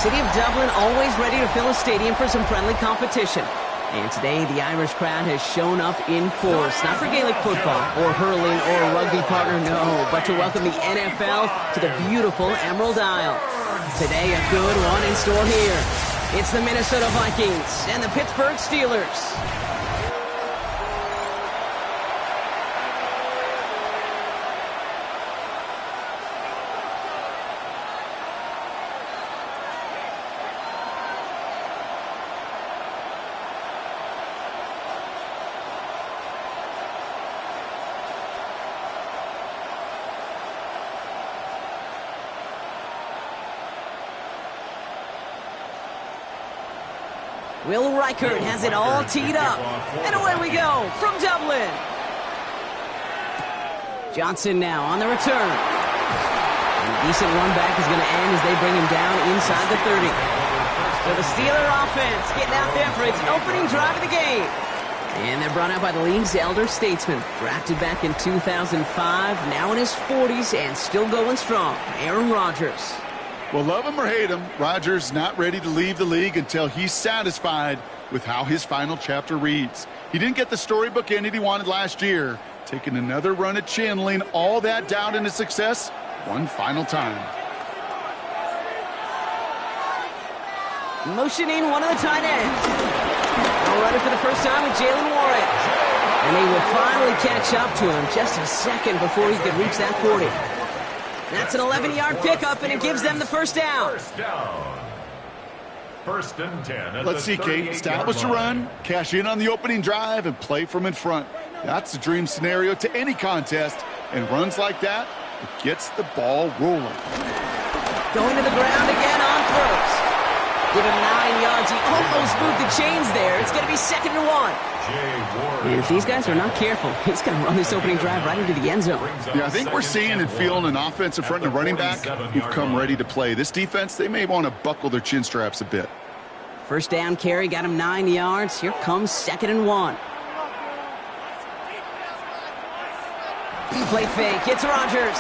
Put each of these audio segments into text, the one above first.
city of Dublin always ready to fill a stadium for some friendly competition. And today, the Irish crowd has shown up in force, not for Gaelic football or hurling or a rugby partner, no, but to welcome the NFL to the beautiful Emerald Isle. Today, a good one in store here. It's the Minnesota Vikings and the Pittsburgh Steelers. Will Reichert has it all teed up. And away we go from Dublin. Johnson now on the return. And a decent run back is going to end as they bring him down inside the 30. So the Steeler offense getting out there for its opening drive of the game. And they're brought out by the league's elder statesman. Drafted back in 2005, now in his 40s and still going strong. Aaron Rodgers. Well, love him or hate him, Rodgers not ready to leave the league until he's satisfied with how his final chapter reads. He didn't get the storybook ending he wanted last year, taking another run at channeling all that doubt into success one final time. Motioning one of the tight ends. Now running for the first time with Jalen Warren. And they will finally catch up to him just a second before he could reach that 40. That's an 11-yard pickup, and it gives them the first down. First and 10. Let's see, Kate. Establish a run, cash in on the opening drive, and play from in front. That's the dream scenario to any contest, and runs like that, it gets the ball rolling. Going to the ground again on first. Give him 9 yards. He almost moved the chains there. It's going to be 2nd and 1. And if these guys are not careful, he's going to run this opening drive right into the end zone. Yeah, I think we're seeing and feeling an offense in front of a running back who've come ready to play. This defense, they may want to buckle their chin straps a bit. First down carry, got him 9 yards. Here comes 2nd and 1. Play fake. It's Rodgers.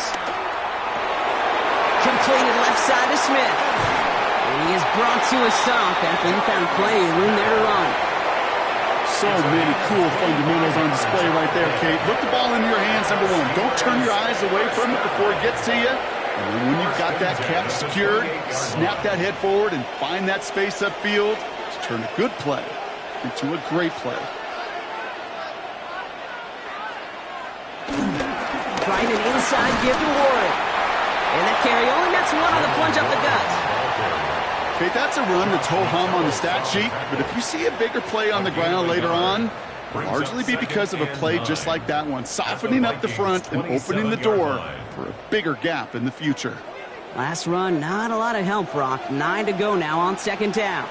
Completed left side to Smith. And he is brought to a stop after he found plenty of room there to run. So many cool fundamentals on display right there, Kate. Look the ball into your hands, number one. Don't turn your eyes away from it before it gets to you. And then when you've got that catch secured, snap that head forward and find that space upfield to turn a good play into a great play. Trying an inside give to Warren. And that carry only nets one on the plunge up the gut. Okay, that's a run that's ho-hum on the stat sheet, but if you see a bigger play on the ground later on, it'll largely be because of a play just like that one, softening up the front and opening the door for a bigger gap in the future. Last run, not a lot of help, Brock. 9 to go now on 2nd down.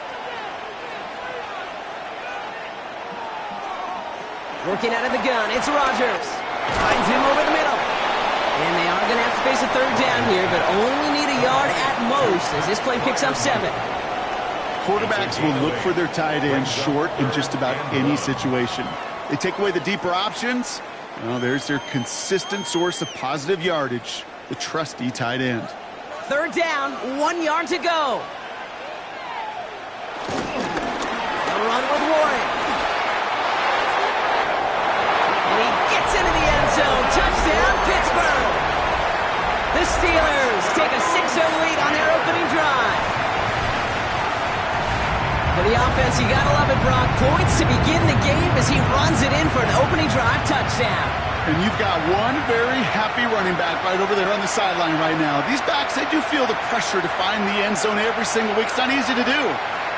Working out of the gun, it's Rodgers. Finds him over the middle. And they are going to have to face a 3rd down here, but only need a yard at most as this play picks up 7. Quarterbacks will look for their tight end short in just about any situation. They take away the deeper options. Well, there's their consistent source of positive yardage, the trusty tight end. 3rd down, 1 yard to go. A run with Warren. And he gets into the end zone. Touchdown, Pittsburgh. The Steelers take a 6-0 lead on their opening drive. For the offense, you gotta love it, Brock. Points to begin the game as he runs it in for an opening drive touchdown. And you've got one very happy running back right over there on the sideline right now. These backs, they do feel the pressure to find the end zone every single week. It's not easy to do.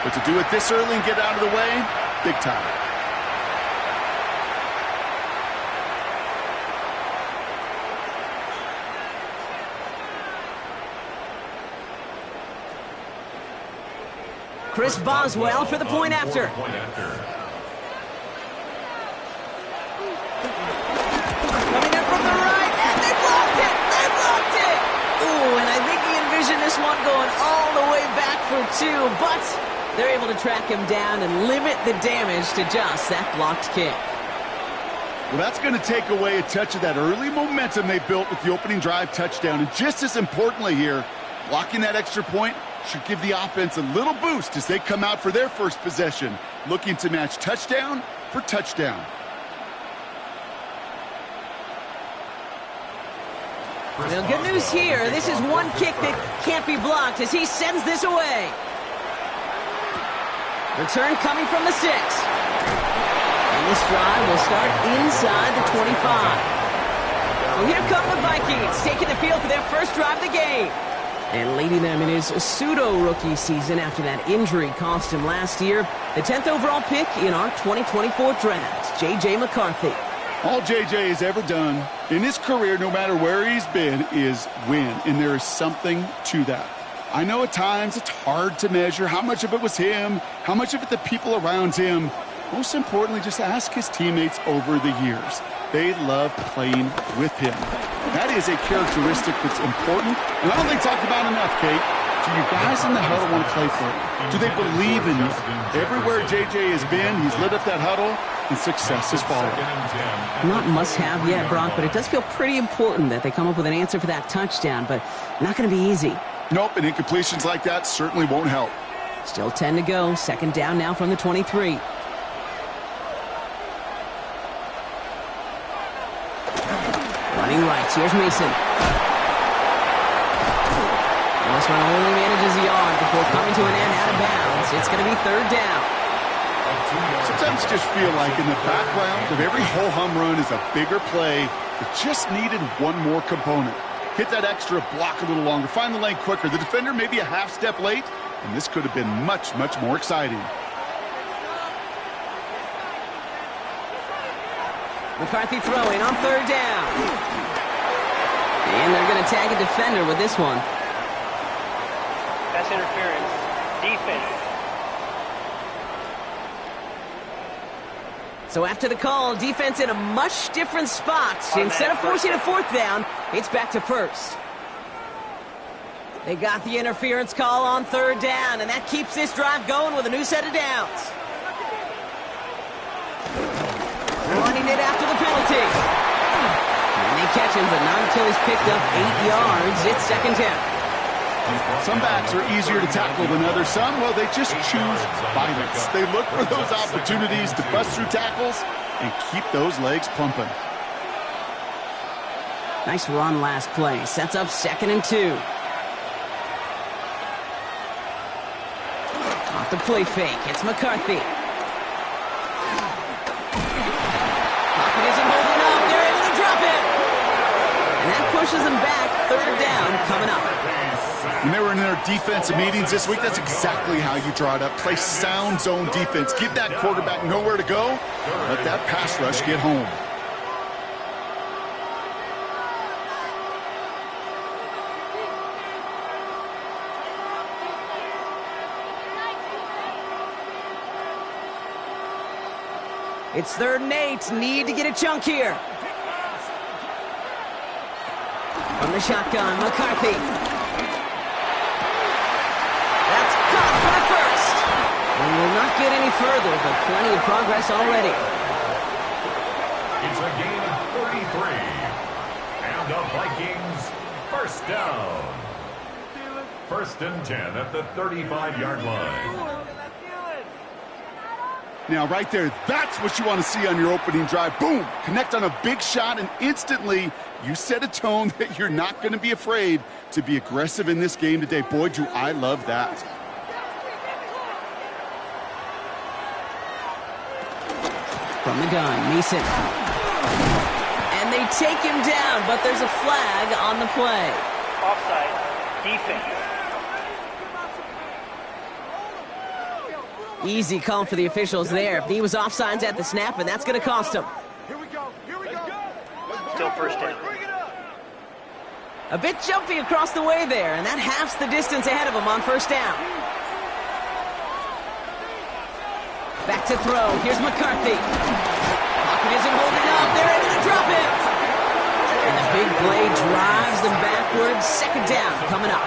But to do it this early and get out of the way, big time. Chris Boswell for the point after. Coming in from the right, and they blocked it! They blocked it! Ooh, and I think he envisioned this one going all the way back for 2, but they're able to track him down and limit the damage to just that blocked kick. Well, that's going to take away a touch of that early momentum they built with the opening drive touchdown. And just as importantly here, blocking that extra point should give the offense a little boost as they come out for their first possession, looking to match touchdown for touchdown. Well, good news here. This is one kick that can't be blocked as he sends this away. Return coming from the 6. And this drive will start inside the 25. Well, here come the Vikings, taking the field for their first drive of the game. And leading them in his pseudo-rookie season after that injury cost him last year. The 10th overall pick in our 2024 draft, J.J. McCarthy. All J.J. has ever done in his career, no matter where he's been, is win. And there is something to that. I know at times it's hard to measure how much of it was him, how much of it the people around him. Most importantly, just ask his teammates over the years. They love playing with him. That is a characteristic that's important, and I don't think talked about enough, Kate. Do you guys in the huddle want to play for him? Do they believe in you? Everywhere J.J. has been, he's lit up that huddle, and success has followed. Not must-have yet, Brock, but it does feel pretty important that they come up with an answer for that touchdown, but not going to be easy. Nope, and incompletions like that certainly won't help. Still 10 to go. Second down now from the 23. Running right. Here's Mason. And this one only manages a yard before coming to an end out of bounds. It's going to be third down. Sometimes you just feel like in the background of every ho-hum run is a bigger play that just needed one more component. Hit that extra block a little longer. Find the lane quicker. The defender may be a half step late, and this could have been much, much more exciting. McCarthy throwing on third down. And they're going to tag a defender with this one. Pass interference. Defense. So after the call, defense in a much different spot. Instead of forcing a fourth down, it's back to first. They got the interference call on third down, and that keeps this drive going with a new set of downs. Running it after the penalty. And they catch him, but not until he's picked up 8 yards. It's second down. Some backs are easier to tackle than others. Some, well, they just choose violence. They look for those opportunities to bust through tackles and keep those legs pumping. Nice run last play. Sets up 2nd and 2. Off the play fake. It's McCarthy. Pocket isn't holding up. They're able to drop it. And that pushes them back. Third down coming up. When they were in their defensive meetings this week, that's exactly how you draw it up. Play sound zone defense. Give that quarterback nowhere to go. Let that pass rush get home. It's 3rd and 8. Need to get a chunk here. From the shotgun, McCarthy. And will not get any further, but plenty of progress already. It's a gain of 33. And the Vikings, first down. 1st and 10 at the 35-yard line. Now, right there, that's what you want to see on your opening drive. Boom! Connect on a big shot, and instantly you set a tone that you're not going to be afraid to be aggressive in this game today. Boy, do I love that. From the gun, Mason. And they take him down, but there's a flag on the play. Offside. Defense. Easy call for the officials there. He was offsides at the snap, and that's going to cost him. Still first down. A bit jumpy across the way there, and that halves the distance ahead of him on first down. Back to throw. Here's McCarthy. Pocket isn't holding up. They're able to drop it. And the big play drives them backwards. Second down coming up.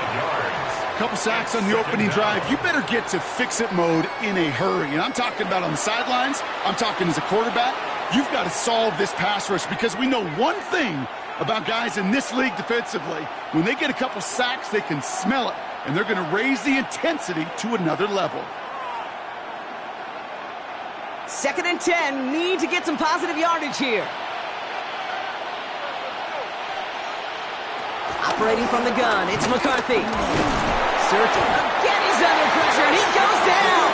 Couple sacks on the opening drive. You better get to fix-it mode in a hurry. And I'm talking about on the sidelines. I'm talking as a quarterback. You've got to solve this pass rush because we know one thing about guys in this league defensively. When they get a couple sacks, they can smell it. and they're going to raise the intensity to another level. 2nd and 10, need to get some positive yardage here. Operating from the gun, it's McCarthy. Searching, again he's under pressure, and he goes down.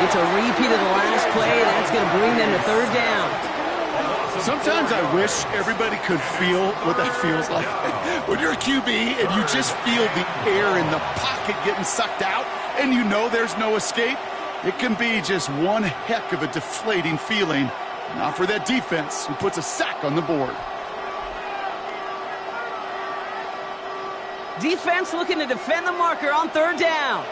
It's a repeat of the last play. That's going to bring them to 3rd down. Sometimes I wish everybody could feel what that feels like. When you're a QB and you just feel the air in the pocket getting sucked out, and you know there's no escape, it can be just one heck of a deflating feeling. Not for that defense who puts a sack on the board. Defense looking to defend the marker on 3rd down.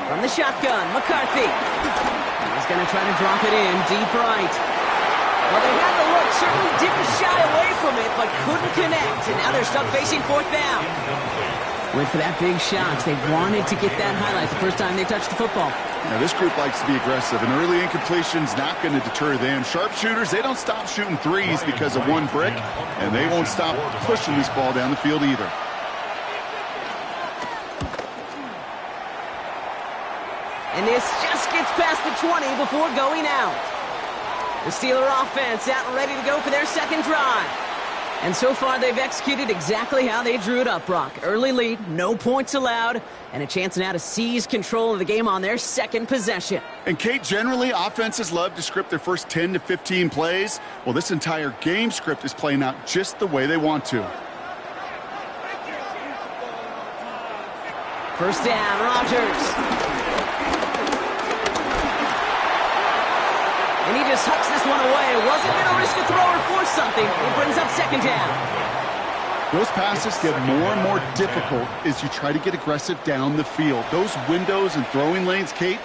From the shotgun, McCarthy. He's going to try to drop it in deep right. Well, they had the look, certainly didn't shy away from it, but couldn't connect. And now they're stuck facing 4th down. Went for that big shot. They wanted to get that highlight the first time they touched the football. Now, this group likes to be aggressive, and early incompletion's not going to deter them. Sharpshooters, they don't stop shooting threes because of one brick, and they won't stop pushing this ball down the field either. And this just gets past the 20 before going out. The Steeler offense out and ready to go for their 2nd drive. And so far, they've executed exactly how they drew it up, Brock. Early lead, no points allowed, and a chance now to seize control of the game on their 2nd possession. And, Kate, generally, offenses love to script their first 10 to 15 plays. Well, this entire game script is playing out just the way they want to. 1st down, Rodgers. And he just hucks this one away. Wasn't going to risk a throw or force something. It brings up 2nd down. Those passes get more and more difficult as you try to get aggressive down the field. Those windows and throwing lanes, Kate,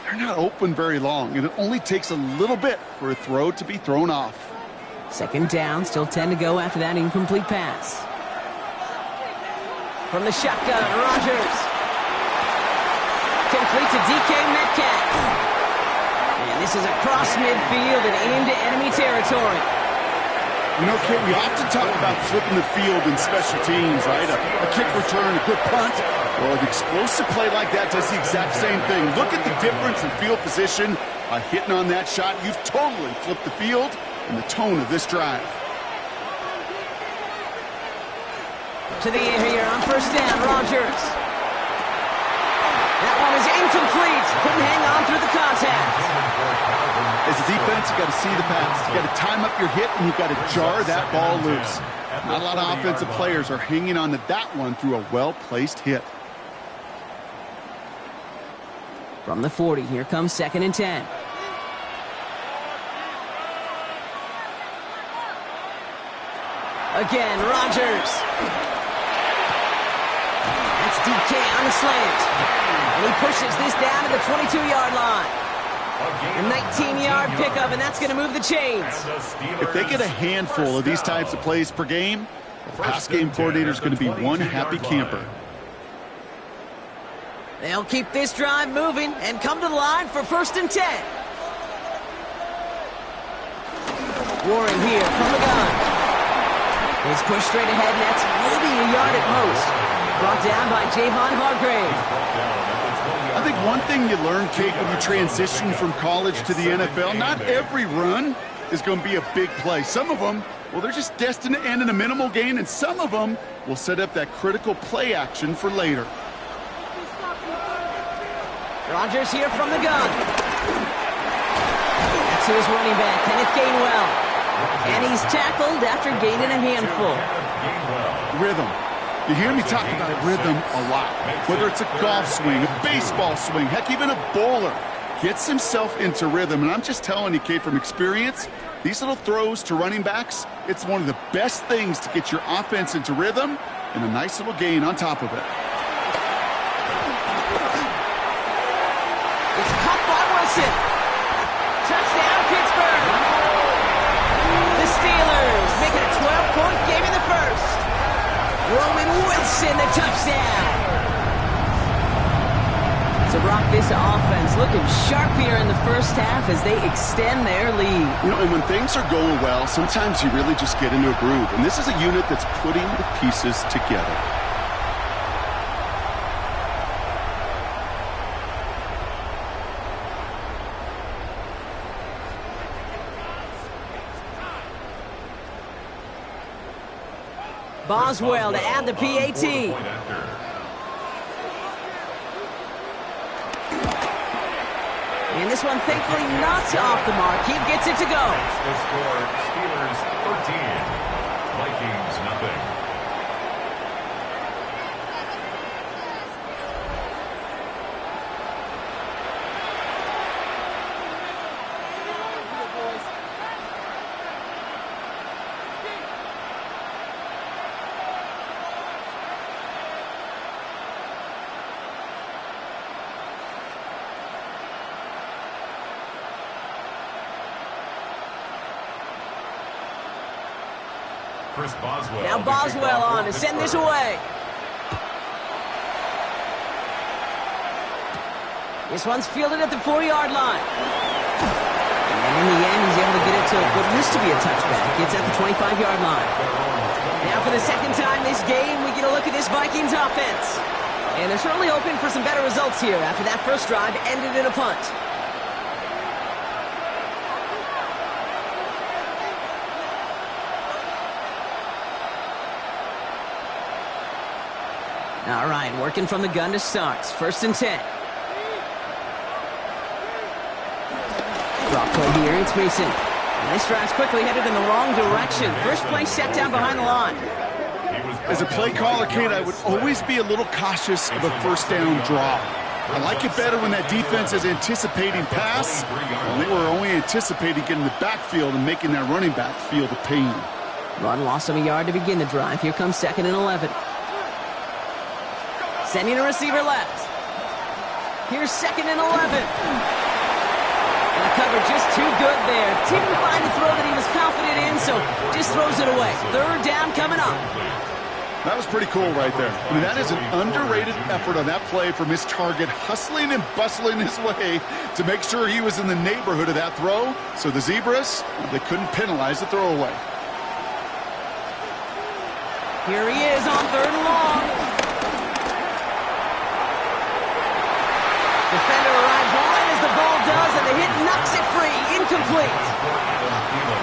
they're not open very long, and it only takes a little bit for a throw to be thrown off. 2nd down, still 10 to go after that incomplete pass. From the shotgun, Rodgers. Complete to DK Metcalf. And this is across midfield and into enemy territory. You know, Kate, we often talk about flipping the field in special teams, right? A kick return, a good punt. Well, an explosive play like that does the exact same thing. Look at the difference in field position. By hitting on that shot, you've totally flipped the field and the tone of this drive. To the air here on 1st down, Rodgers. That one is incomplete. Couldn't hang on through the contact. As a defense, you got to see the pass. You got to time up your hit, and you got to jar that ball loose. Not a lot of offensive players are hanging on to that one through a well-placed hit. From the 40, here comes 2nd and 10. Again, Rodgers. That's DK on the slant. And he pushes this down to the 22-yard line. A 19-yard pickup, and that's going to move the chains. If they get a handful of these types of plays per game, the pass game coordinator is going to be one happy camper. They'll keep this drive moving and come to the line for 1st and 10. Warren here from the gun. It's pushed straight ahead, and that's maybe a yard at most. Brought down by Javon Hargrave. I think one thing you learn, Kate, when you transition from college to the NFL, not every run is going to be a big play. Some of them, well, they're just destined to end in a minimal gain, and some of them will set up that critical play action for later. Rodgers here from the gun. That's his running back, Kenneth Gainwell. And he's tackled after gaining a handful. Rhythm. You hear me talk about rhythm a lot. Whether it's a golf swing, a baseball swing, heck, even a bowler gets himself into rhythm. And I'm just telling you, Kate, from experience, these little throws to running backs, it's one of the best things to get your offense into rhythm and a nice little gain on top of it. It's caught by Wilson. Touchdown, Pittsburgh. The Steelers make it a 12-point game in the first. Roman Wilson, the touchdown. So Brock, this offense looking sharp here in the first half as they extend their lead. You know, and when things are going well, sometimes you really just get into a groove. And this is a unit that's putting the pieces together. Boswell to add the PAT. And this one thankfully not off the mark. He gets it to go. The score, Steelers 13, Vikings nothing. Now Boswell on to send this away. This one's fielded at the 4-yard line. And in the end, he's able to get it to what used to be a touchback. It's at the 25-yard line. Now for the second time this game, we get a look at this Vikings offense. And they're certainly hoping for some better results here after that first drive ended in a punt. All right, working from the gun to start. 1st and 10. Drop play here, it's Mason. And this drive's quickly headed in the wrong direction. First play set down behind the line. As a play caller, Kate, I would always be a little cautious of a first down draw. I like it better when that defense is anticipating pass, and they were only anticipating getting the backfield and making that running back feel the pain. Run loss of a yard to begin the drive. Here comes 2nd and 11. Sending a receiver left. Here's 2nd and 11. And the cover just too good there. Didn't find a throw that he was confident in, so just throws it away. 3rd down coming up. That was pretty cool right there. I mean, that is an underrated effort on that play from his target, hustling and bustling his way to make sure he was in the neighborhood of that throw. So the Zebras, they couldn't penalize the throwaway. Here he is on 3rd and long. Defender arrives right as the ball does, and the hit knocks it free. Incomplete.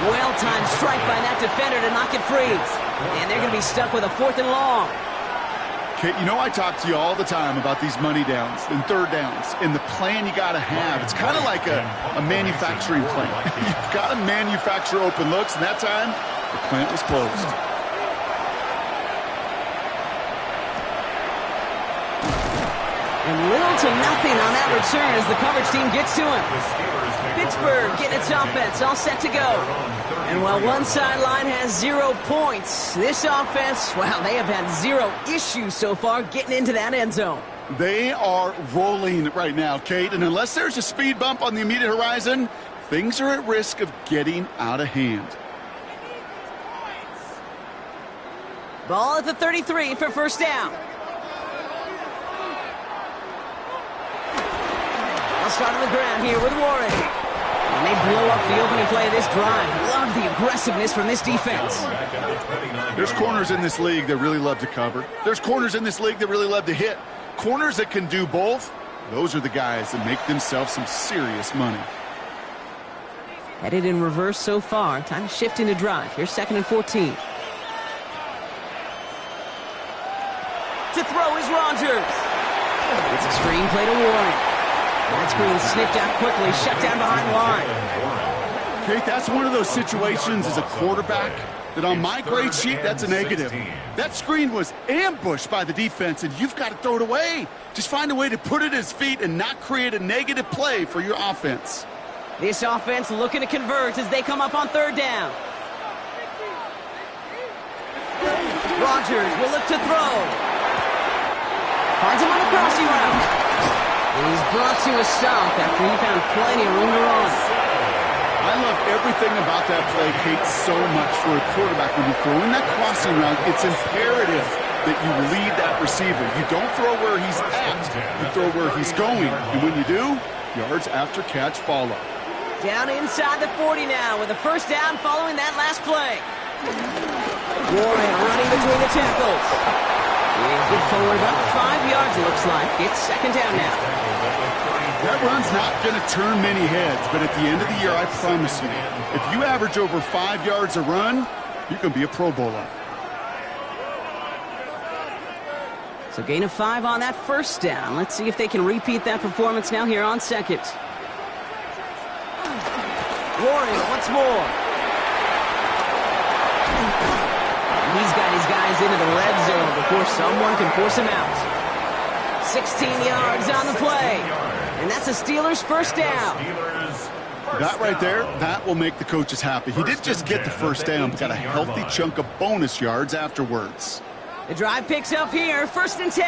Well-timed strike by that defender to knock it free. And they're going to be stuck with a 4th and long. Kate, you know I talk to you all the time about these money downs and 3rd downs and the plan you got to have. It's kind of like a manufacturing plant. You've got to manufacture open looks, and that time the plant was closed. And little to nothing on that return as the coverage team gets to him. Pittsburgh getting its offense all set to go. And while one sideline has 0 points, this offense, well, they have had 0 issues so far getting into that end zone. They are rolling right now, Kate, and unless there's a speed bump on the immediate horizon, things are at risk of getting out of hand. Ball at the 33 for 1st down. I'll start on the ground here with Warren. And they blow up the opening play of this drive. Love the aggressiveness from this defense. There's corners in this league that really love to cover. There's corners in this league that really love to hit. Corners that can do both, those are the guys that make themselves some serious money. Headed in reverse so far. Time to shift into drive. Here's 2nd and 14. To throw is Rogers. It's a screen play to Warren. That screen sniffed out quickly, shut down behind the line. Kate, that's one of those situations as a quarterback that on my grade sheet, that's a negative. That screen was ambushed by the defense, and you've got to throw it away. Just find a way to put it at his feet and not create a negative play for your offense. This offense looking to convert as they come up on 3rd down. Rogers will look to throw. Finds him on the crossing route. He's brought to a stop after he found plenty of room to run. I love everything about that play, Kate, so much for a quarterback. When you're throwing that crossing route, it's imperative that you lead that receiver. You don't throw where he's at, you throw where he's going. And when you do, yards after catch follow. Down inside the 40 now with a first down following that last play. Warren running between the tackles. Yeah, good forward, about 5 yards it looks like. It's second down now. That run's not going to turn many heads, but at the end of the year, I promise you, if you average over 5 yards a run, you're going to be a Pro Bowler. So gain of 5 on that first down. Let's see if they can repeat that performance now here on second. Warren once more. He's got his guys into the red zone before someone can force him out. 16 yards on the play. And that's a Steelers first down. That right there, that will make the coaches happy. He didn't just get the first down, but got a healthy chunk of bonus yards afterwards. The drive picks up here, first and 10.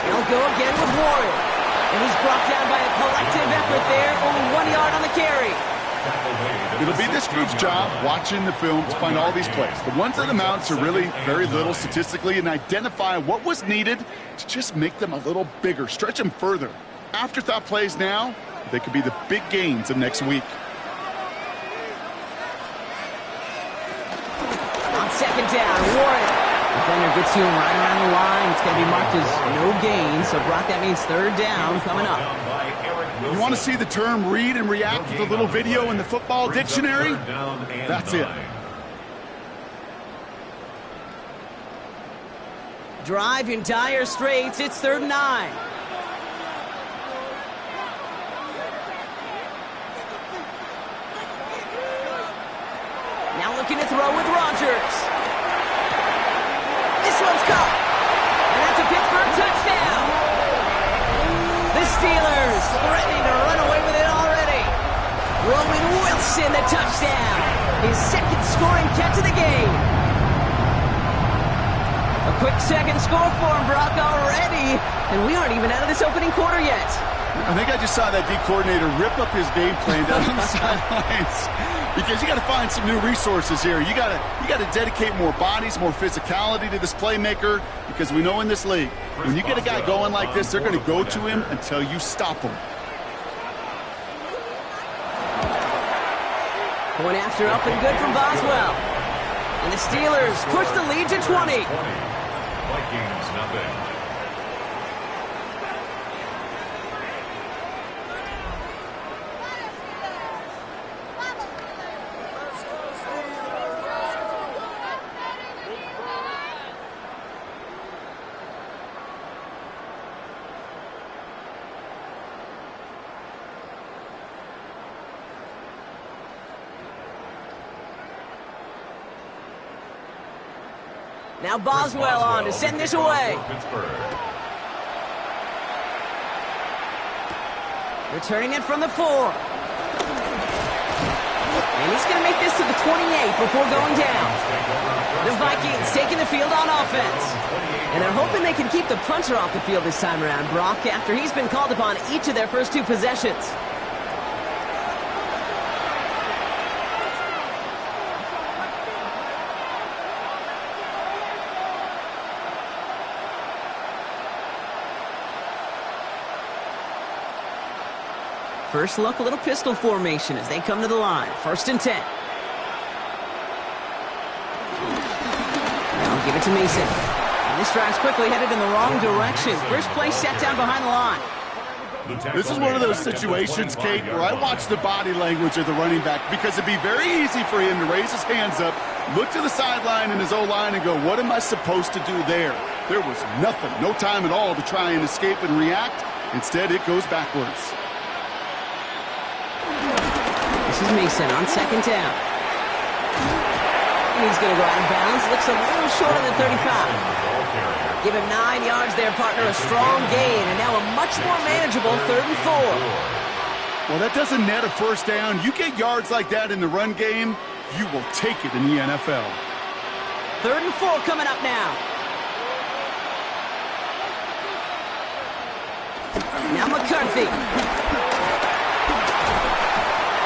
He'll go again with Warren. And he's brought down by a collective effort there, only 1 yard on the carry. It'll be this group's job watching the film to find all these plays. The ones that amount to really very little statistically and identify what was needed to just make them a little bigger, stretch them further. Afterthought plays now, they could be the big gains of next week. On second down, Warren. Defender gets to him right around the line. It's going to be marked as no gain, so Brock, that means third down coming up. You want to see the term read and react with a little video in the football dictionary? That's it. Drive in dire straits. It's third and 9. Now looking to throw with Rodgers. This one's caught. And that's a Pittsburgh touchdown. The Steelers threatening to run away with it already. Roman Wilson, the touchdown. His second scoring catch of the game. A quick second score for him, Brock, already. And we aren't even out of this opening quarter yet. I think I just saw that D coordinator rip up his game plan down on the sidelines. Because you got to find some new resources here. You got to dedicate more bodies, more physicality to this playmaker. Because we know in this league, when you get a guy going like this, they're going to go to him until you stop him. Point after up and good from Boswell. And the Steelers push the lead to 20. Vikings nothing. Now Boswell on to send this away. Returning it from the 4. And he's going to make this to the 28 before going down. The Vikings taking the field on offense. And they're hoping they can keep the punter off the field this time around, Brock, after he's been called upon each of their first 2 possessions. First look, a little pistol formation as they come to the line. First and 10. Now give it to Mason. And this drive's quickly headed in the wrong direction. First play set down behind the line. This is one of those situations, Kate, where I watch the body language of the running back because it'd be very easy for him to raise his hands up, look to the sideline in his O-line and go, what am I supposed to do there? There was nothing, no time at all to try and escape and react. Instead, it goes backwards. This is Mason on second down. And he's going to go out of bounds. Looks a little short on the 35. Give him 9 yards there, partner. A strong gain. And now a much more manageable third and 4. Well, that doesn't net a first down. You get yards like that in the run game, you will take it in the NFL. Third and 4 coming up now. Now McCarthy.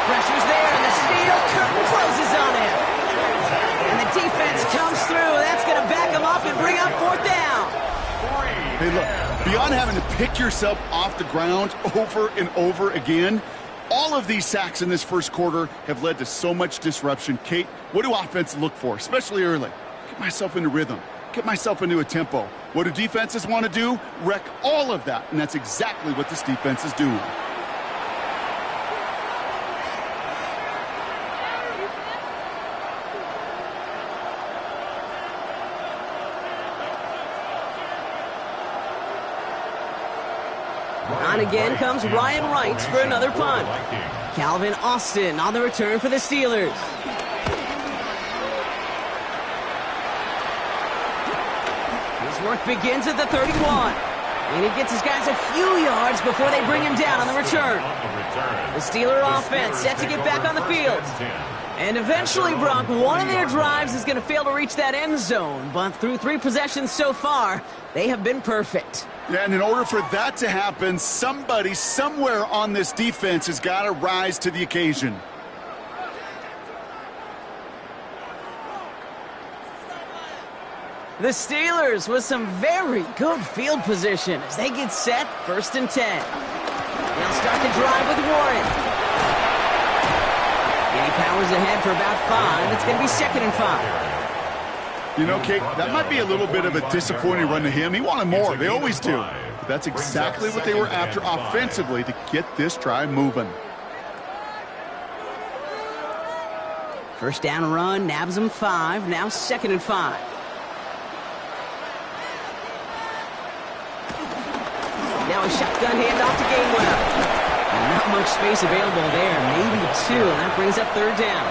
Pressure's there, and the steel curtain closes on him. Hey, look, beyond having to pick yourself off the ground over and over again, all of these sacks in this first quarter have led to so much disruption. Kate, what do offenses look for, especially early? Get myself into rhythm. Get myself into a tempo. What do defenses want to do? Wreck all of that, and that's exactly what this defense is doing. On again comes Ryan Wright for another punt. Calvin Austin on the return for the Steelers. His work begins at the 31. And he gets his guys a few yards before they bring him down on the return. The Steeler offense set to get back on the field. And eventually, Brock, one of their drives is going to fail to reach that end zone. But through 3 possessions so far, they have been perfect. Yeah, and in order for that to happen, somebody somewhere on this defense has got to rise to the occasion. The Steelers with some very good field position as they get set, 1st and 10. They'll start the drive with Warren. And he powers ahead for about 5. It's going to be 2nd and 5. You know, Kate, that might be a little bit of a disappointing run to him. He wanted more. They always do. But that's exactly what they were after offensively to get this drive moving. First down run, nabs them 5. Now 2nd and 5. Now a shotgun handoff to Gainwell. And not much space available there. Maybe 2, and that brings up 3rd down.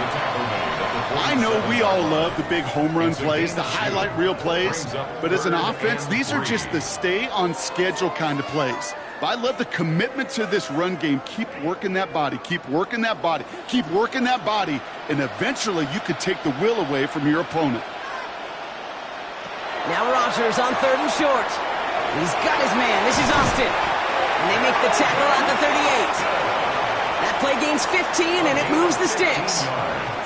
I know we all love the big home run plays, the highlight reel plays, but as an offense, these are just the stay-on-schedule kind of plays. But I love the commitment to this run game. Keep working that body, keep working that body, keep working that body, and eventually you could take the will away from your opponent. Now Rodgers on 3rd and short. He's got his man. This is Austin. And they make the tackle at the 38. That play gains 15, and it moves the sticks.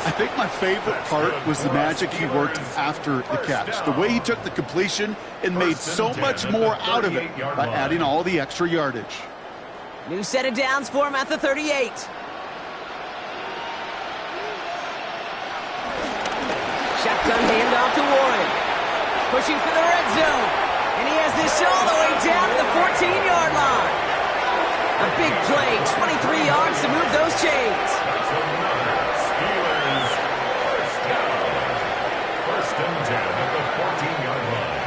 I think my favorite part was the magic he worked after the catch. The way he took the completion and made so much more out of it by adding all the extra yardage. New set of downs for him at the 38. Shotgun handoff to Warren. Pushing for the red zone. And he has this all the way down to the 14-yard line. A big play, 23 yards to move those chains. Steelers, first down. 1st and 10 at the 14-yard line.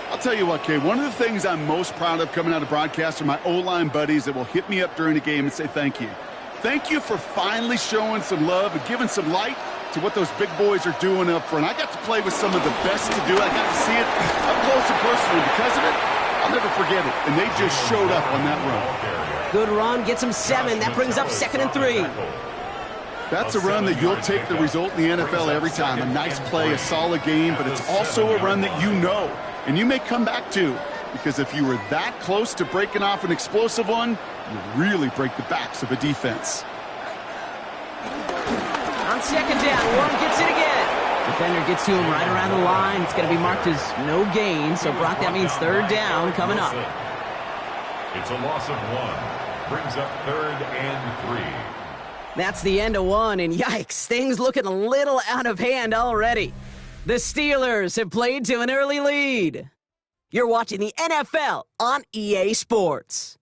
I'll tell you what, Kay, one of the things I'm most proud of coming out of broadcast are my O-line buddies that will hit me up during the game and say thank you. Thank you for finally showing some love and giving some light to what those big boys are doing up front. I got to play with some of the best to do it. I got to see it up close and personal. Because of it, I'll never forget it. And they just showed up on that run. Good run, gets him 7. That brings up 2nd and 3. That's a run that you'll take the result in the NFL every time. A nice play, a solid game, but it's also a run that you know and you may come back to. Because if you were that close to breaking off an explosive one, you really break the backs of a defense. On 2nd down, Warren gets it again. Defender gets to him right around the line. It's going to be marked as no gain. So, Brock, that means 3rd down coming up. It's a loss of 1. Brings up 3rd and 3. That's the end of 1, and yikes, things looking a little out of hand already. The Steelers have played to an early lead. You're watching the NFL on EA Sports.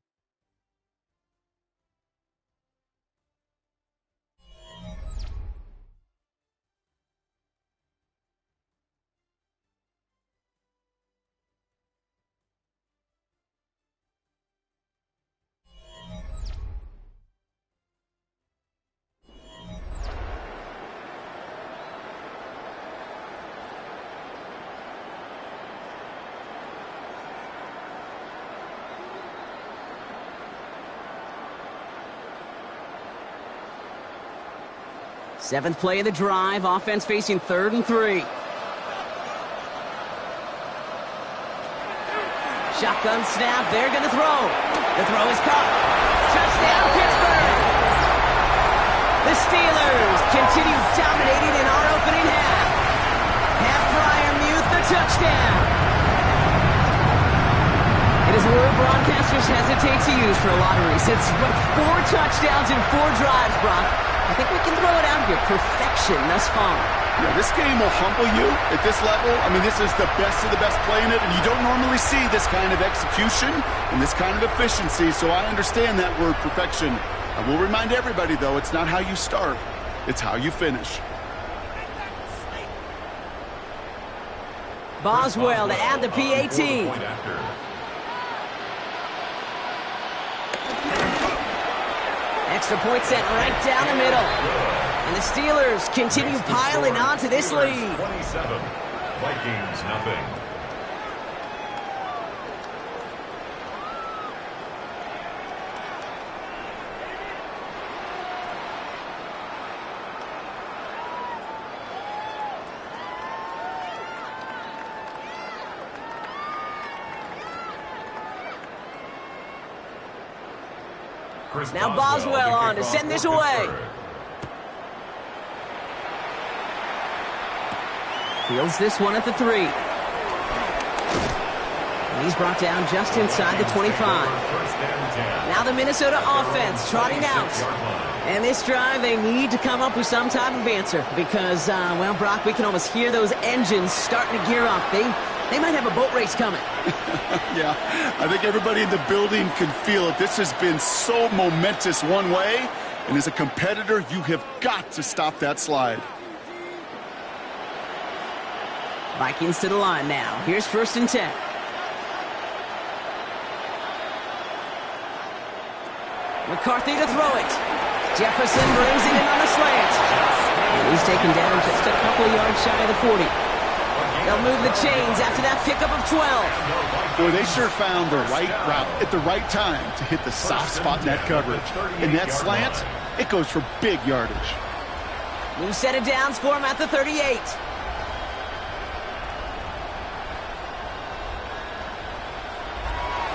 Seventh play of the drive. Offense facing 3rd and 3. Shotgun snap. They're going to throw. The throw is caught. Touchdown, Pittsburgh! The Steelers continue dominating in our opening half. Pat Fryer mute the touchdown. It is a word broadcasters hesitate to use for lotteries. It's but 4 touchdowns in 4 drives, Brock. I think we can throw it out here. Perfection thus far. Yeah, this game will humble you at this level. I mean, this is the best of the best playing it, and you don't normally see this kind of execution and this kind of efficiency, so I understand that word perfection. I will remind everybody, though, it's not how you start, it's how you finish. Boswell to add the PAT. Extra point sent right down the middle. And the Steelers continue piling onto this lead. 27. Vikings nothing. Now Boswell on to send this away. Fields this one at the 3. And he's brought down just inside the 25. Now the Minnesota offense trotting out. And this drive, they need to come up with some type of answer because, well, Brock, we can almost hear those engines starting to gear up. They might have a boat race coming. Yeah, I think everybody in the building can feel it. This has been so momentous one way, and as a competitor, you have got to stop that slide. Vikings to the line now. Here's 1st and 10. McCarthy to throw it. Jefferson brings it in on a slant. And he's taken down just a couple of yards shy of the 40. They'll move the chains after that pickup of 12. Boy, they sure found the right route at the right time to hit the soft spot in that coverage. And that slant, it goes for big yardage. New set of downs for him at the 38.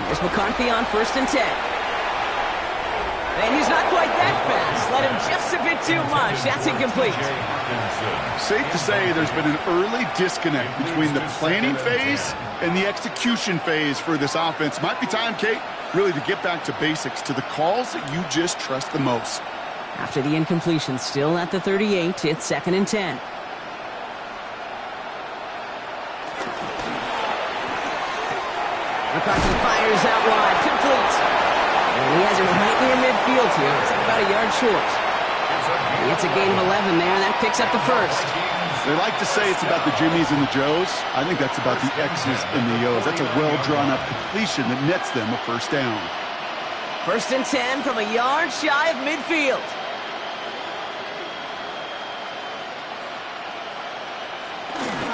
Here's McCarthy on 1st and 10. And he's not quite that fast. Let him just a bit too much. That's incomplete. Safe to say there's been an early disconnect between the planning phase and the execution phase for this offense. Might be time, Kate, really to get back to basics, to the calls that you just trust the most. After the incompletion, still at the 38, it's 2nd and 10. McCarthy fires out wide, complete. And he has it right near midfield here. It's about a yard short. It's a gain of 11 there, and that picks up the 1st. They like to say it's about the Jimmies and the Joes. I think that's about the X's and the O's. That's a well-drawn-up completion that nets them a 1st down. 1st and 10 from a yard shy of midfield.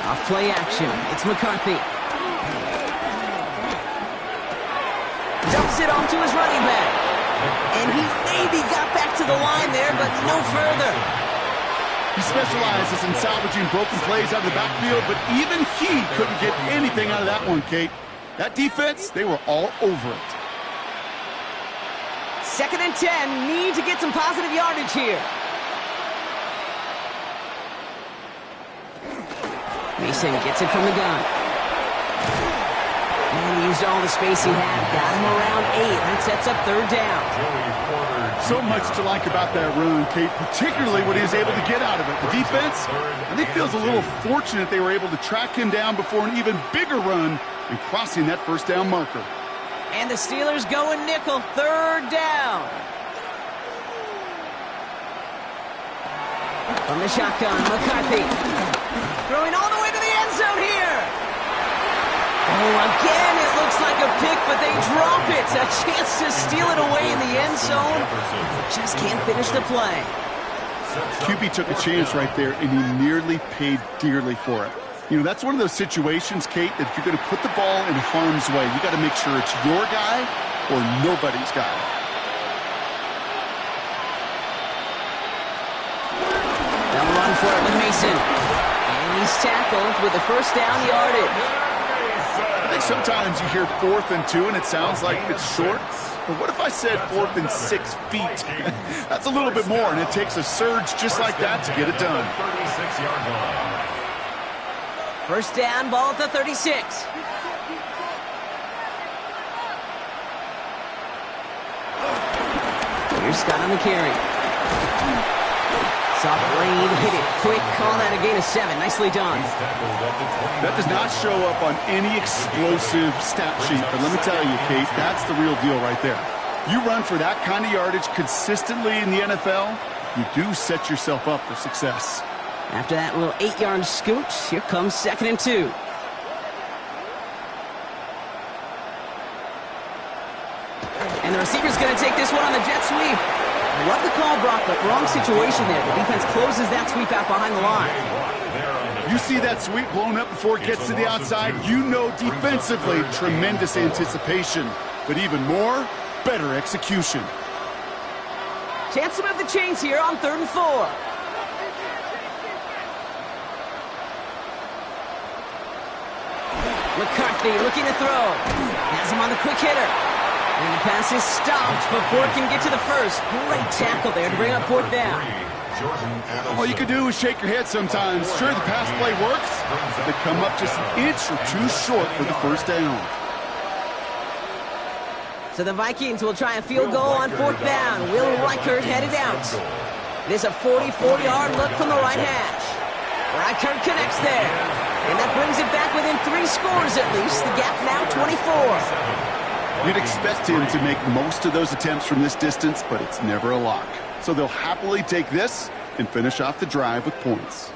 Off play action. It's McCarthy. Dumps it off to his running back. And he maybe got back to the line there, but no further. He specializes in salvaging broken plays out of the backfield, but even he couldn't get anything out of that one, Kate. That defense, they were all over it. 2nd and 10, need to get some positive yardage here. Mason gets it from the gun. And he used all the space he had. Got him around 8. That sets up 3rd down. So much to like about that run, Kate, particularly what he was able to get out of it. The defense, I think, feels a little fortunate they were able to track him down before an even bigger run and crossing that 1st down marker. And the Steelers going nickel, 3rd down. From the shotgun, McCarthy. Throwing all the way to the end zone here. Oh, again, it looks like a pick, but they drop it. A chance to steal it away in the end zone. They just can't finish the play. QB took a chance right there, and he nearly paid dearly for it. You know, that's one of those situations, Kate, that if you're going to put the ball in harm's way, you got to make sure it's your guy or nobody's guy. They'll run for it with Mason. And he's tackled with the 1st down yardage. I think sometimes you hear 4th and 2 and it sounds like it's short. But what if I said 4th and 6 feet? That's a little bit more, and it takes a surge just like that to get it done. 36-yard line. First down, ball at the 36. Here's Scott on the carry. Soft lane, hit it quick, call that a gain of 7. Nicely done. That does not show up on any explosive stat sheet, but let me tell you, Kate, that's the real deal right there. You run for that kind of yardage consistently in the NFL, you do set yourself up for success. After that little 8-yard scoot, here comes 2nd and 2. And the receiver's going to take this one on the jet sweep. Love the call, Brock, but wrong situation there. The defense closes that sweep out behind the line. You see that sweep blown up before it gets to the outside, you know defensively, tremendous anticipation. But even more, better execution. Chance to move the chains here on 3rd and 4. McCarthy looking to throw. Has him on the quick hitter. And the pass is stopped before it can get to the first. Great tackle there to bring up 4th down. All you can do is shake your head sometimes. Sure, the pass play works, but they come up just an inch or two short for the first down. So the Vikings will try a field goal on 4th down. Will Reichert headed out. It is a 44-yard look from the right hash. Reichert connects there. And that brings it back within 3 scores at least. The gap now 24. You'd expect him to make most of those attempts from this distance, but it's never a lock. So they'll happily take this and finish off the drive with points.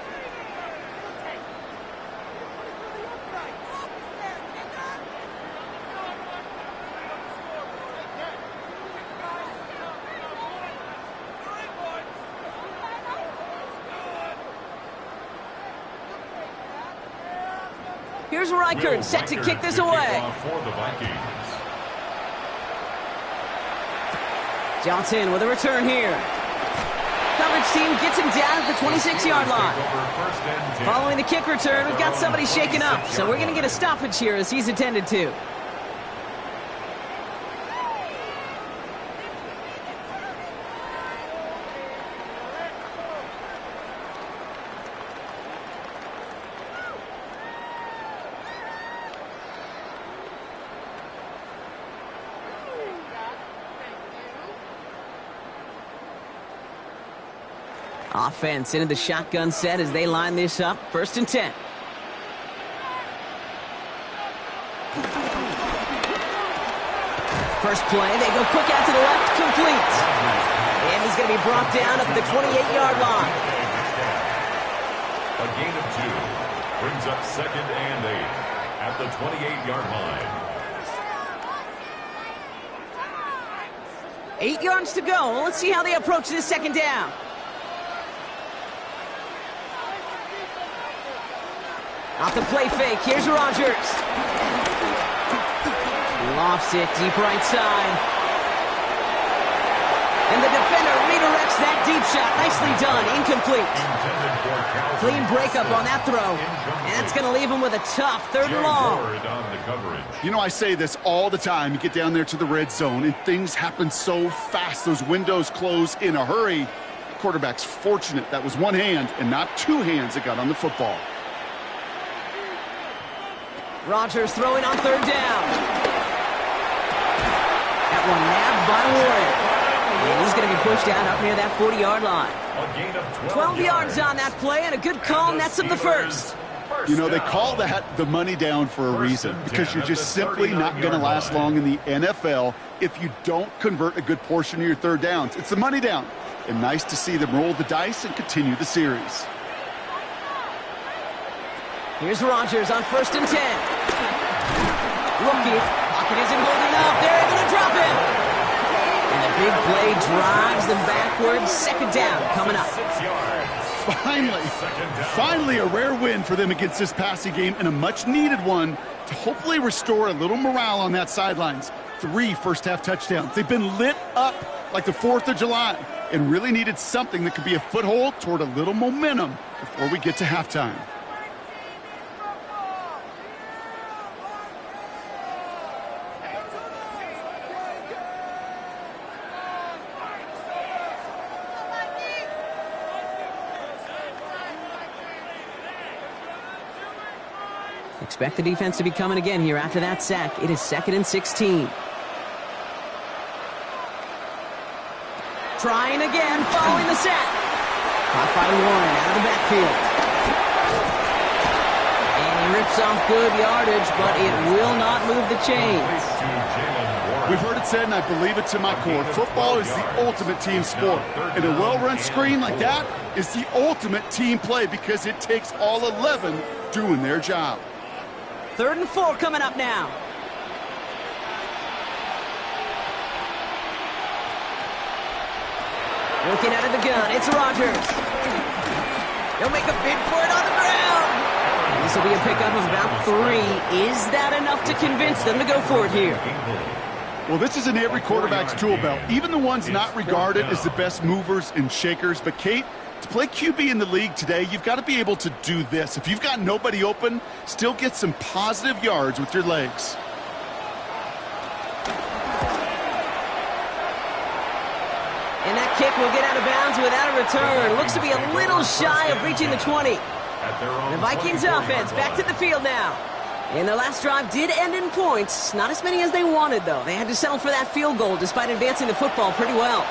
Here's Reichert set to kick this away. For the Vikings. Johnson with a return here. Coverage team gets him down at the 26-yard line. Following the kick return, we've got somebody shaken up, so we're going to get a stoppage here as he's intended to. Offense into the shotgun set as they line this up. 1st and 10. First play, they go quick out to the left, complete. And he's going to be brought down at the 28-yard line. A gain of 2 brings up 2nd and 8 at the 28-yard line. 8 yards to go. Let's see how they approach this 2nd down. Off the play fake, here's Rodgers. Lofts it deep right side. And the defender redirects that deep shot. Nicely done, incomplete. Clean breakup on that throw. And that's going to leave him with a tough 3rd and long. You know, I say this all the time. You get down there to the red zone, and things happen so fast. Those windows close in a hurry. The quarterback's fortunate that was one hand and not 2 hands that got on the football. Rodgers throwing on 3rd down. That one nabbed by Warren. And he's going to be pushed down up near that 40-yard line. 12 yards on that play, and a good call nets him the first. You know, they call that the money down for a reason, because you're just simply not going to last long in the NFL if you don't convert a good portion of your 3rd downs. It's the money down. And nice to see them roll the dice and continue the series. Here's Rodgers on 1st and 10. Rookie, pocket isn't holding up. They're able to drop him. And the big play drives them backwards. 2nd down coming up. Finally a rare win for them against this passing game, and a much-needed one to hopefully restore a little morale on that sidelines. 3 first-half touchdowns. They've been lit up like the 4th of July and really needed something that could be a foothold toward a little momentum before we get to halftime. Expect the defense to be coming again here after that sack. It is 2nd and 16. Trying again, following the sack. Caught by Warren out of the backfield. And he rips off good yardage, but it will not move the chains. We've heard it said, and I believe it to my core, football is the ultimate team sport. And a well-run screen like that is the ultimate team play because it takes all 11 doing their job. 3rd and 4 coming up now. Looking out of the gun, it's Rodgers. They'll make a bid for it on the ground. And this will be a pickup of about 3. Is that enough to convince them to go for it here? Well, this is in every quarterback's tool belt, even the ones not regarded as the best movers and shakers. But, Kate, to play QB in the league today, you've got to be able to do this. If you've got nobody open, still get some positive yards with your legs. And that kick will get out of bounds without a return. Looks to be a little shy of reaching the 20. The Vikings offense back to the field now. And their last drive did end in points. Not as many as they wanted, though. They had to settle for that field goal despite advancing the football pretty well.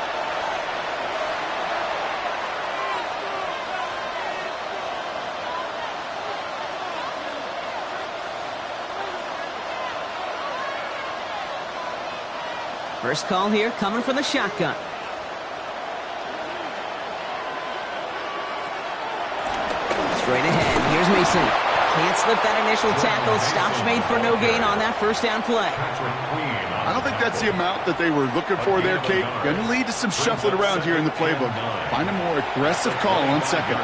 First call here coming from the shotgun. Straight ahead, here's Mason. Can't slip that initial tackle. Stops made for no gain on that first down play. I don't think that's the amount that they were looking for there, Kate. Going to lead to some shuffling around here in the playbook. Find a more aggressive call on second.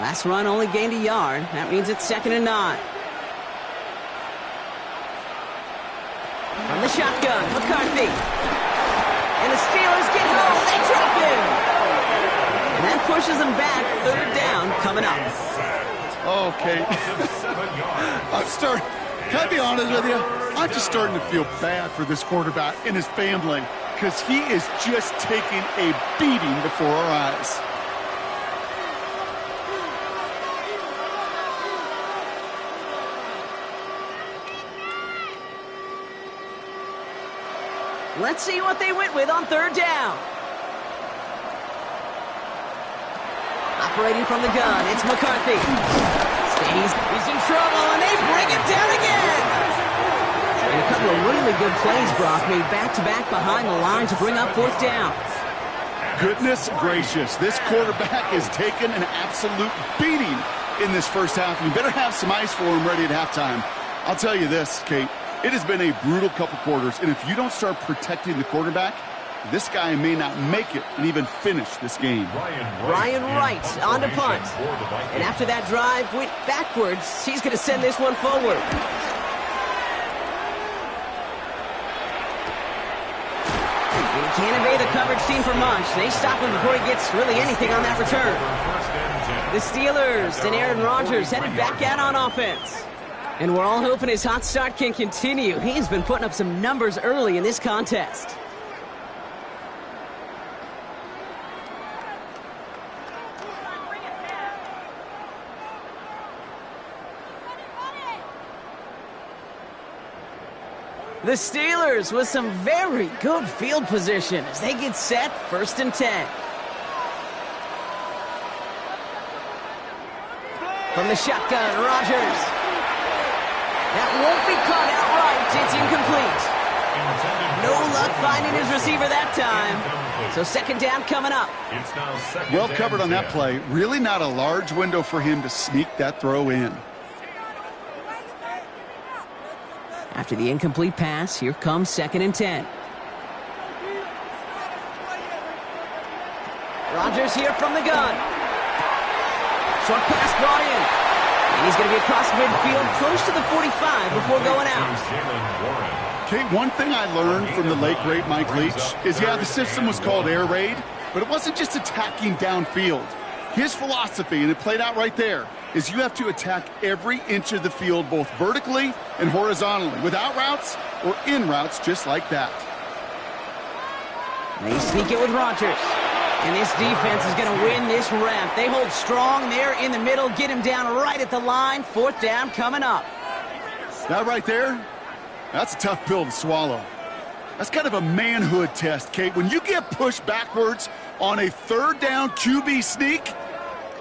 Last run only gained a yard. That means it's 2nd and 9. From the shotgun, McCarthy. And the Steelers get home. They drop him. And that pushes them back. 3rd down coming up. Okay. Can I be honest with you? I'm just starting to feel bad for this quarterback and his family because he is just taking a beating before our eyes. Let's see what they went with on 3rd down. Operating from the gun, it's McCarthy. He's in trouble, and they bring him down again. And a couple of really good plays, Brock, made back-to-back behind the line to bring up 4th down. Goodness gracious, this quarterback is taking an absolute beating in this first half. You better have some ice for him ready at halftime. I'll tell you this, Kate. It has been a brutal couple quarters, and if you don't start protecting the quarterback, this guy may not make it and even finish this game. Ryan Wright on to punt. And after that drive went backwards, he's going to send this one forward. And he can't evade the coverage team for much. They stop him before he gets really anything on that return. The Steelers and Aaron Rodgers headed back out on offense. And we're all hoping his hot start can continue. He's been putting up some numbers early in this contest. The Steelers with some very good field position as they get set, 1st and 10. From the shotgun, Rodgers. That won't be caught outright. It's incomplete. No luck finding his receiver that time. So 2nd down coming up. Well covered on that play. Really not a large window for him to sneak that throw in. After the incomplete pass, here comes 2nd and 10. Rodgers here from the gun. Short pass brought in. And he's going to be across midfield, close to the 45 before going out. Kate, one thing I learned from the late, great Mike Leach is, yeah, the system was called air raid, but it wasn't just attacking downfield. His philosophy, and it played out right there, is you have to attack every inch of the field, both vertically and horizontally, without routes or in routes just like that. They sneak it with Rodgers. And this defense is going to win this rep. They hold strong there in the middle, get him down right at the line. 4th down coming up. That right there, that's a tough pill to swallow. That's kind of a manhood test, Kate. When you get pushed backwards on a 3rd down QB sneak,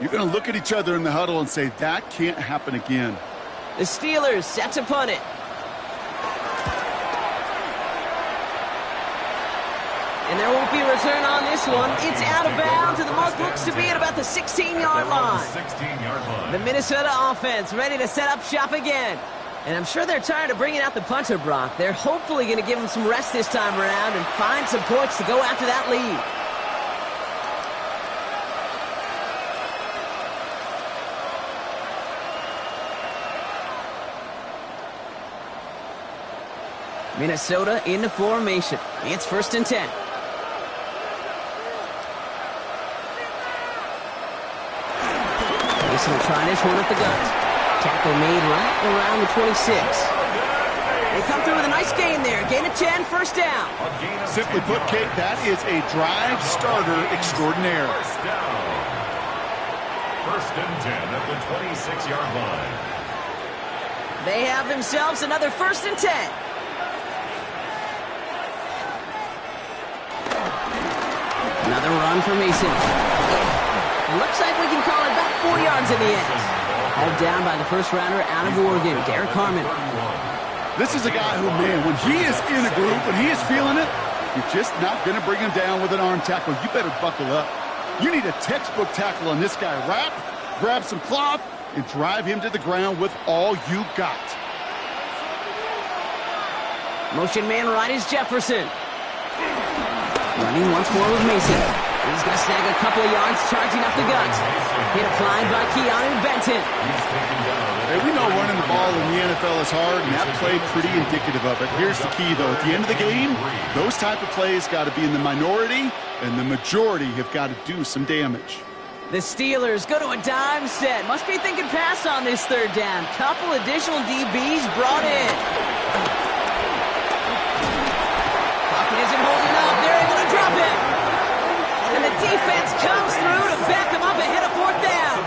you're going to look at each other in the huddle and say, that can't happen again. The Steelers set to punt it. And there won't be a return on this one. It's out of bounds, and the mark looks to be at about the 16-yard line. The Minnesota offense ready to set up shop again. And I'm sure they're tired of bringing out the punter, Brock. They're hopefully going to give him some rest this time around and find some points to go after that lead. Minnesota in the formation. It's 1st and 10. Mason will try this one at the guns. Tackle made right around the 26. They come through with a nice gain there. Gain of 10, 1st down. Simply put, Kate, that is a drive starter extraordinaire. 1st and 10 at the 26-yard line. They have themselves another 1st and 10. Another run for Mason. It looks like we can call it about 4 yards in the end. Hauled down by the 1st rounder out of Oregon, Derek Harmon. This is a guy who, man, when he is in a group, when he is feeling it, you're just not going to bring him down with an arm tackle. You better buckle up. You need a textbook tackle on this guy. Wrap, grab some cloth, and drive him to the ground with all you got. Motion man right is Jefferson. Running once more with Mason. He's going to snag a couple of yards, charging up the guts. Hit applied by Keanu Benton. Hey, we know running the ball in the NFL is hard, and that play pretty indicative of it. Here's the key, though. At the end of the game, those type of plays got to be in the minority, and the majority have got to do some damage. The Steelers go to a dime set. Must be thinking pass on this 3rd down. Couple additional DBs brought in. Pocket isn't holding up. They're able to drop it. And the defense comes through to back them up ahead of 4th down.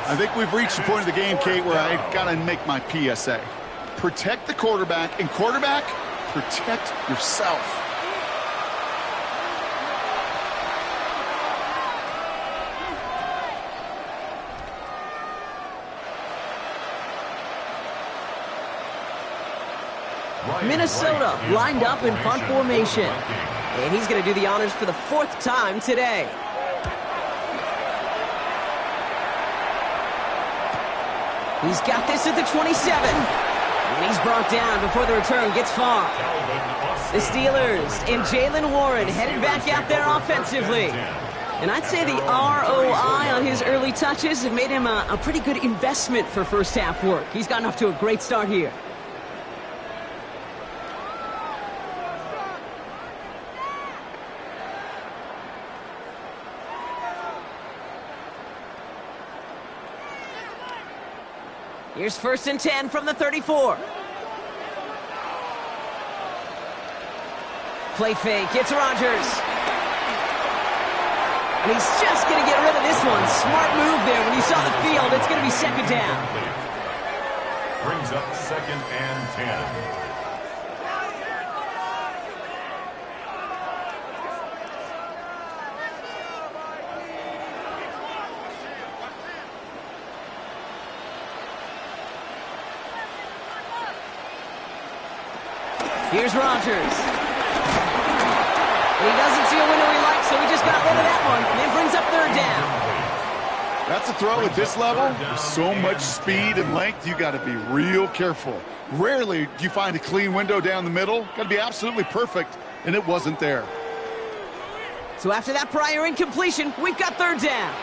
I think we've reached the point of the game, Kate, where I got to make my PSA. Protect the quarterback, and quarterback, protect yourself. Minnesota lined up in punt formation. And he's going to do the honors for the 4th time today. He's got this at the 27. And he's brought down before the return gets far. The Steelers and Jaylen Warren headed back out there offensively. And I'd say the ROI on his early touches have made him a pretty good investment for 1st half work. He's gotten off to a great start here. Here's 1st and 10 from the 34. Play fake, it's Rodgers. And he's just going to get rid of this one. Smart move there. When you saw the field, it's going to be 2nd down. Brings up 2nd and 10. Here's Rodgers. He doesn't see a window he likes, so he just got rid of that one. And then brings up 3rd down. That's a throw at this level. With so much speed and length, you got to be real careful. Rarely do you find a clean window down the middle. Got to be absolutely perfect, and it wasn't there. So after that prior incompletion, we've got 3rd down.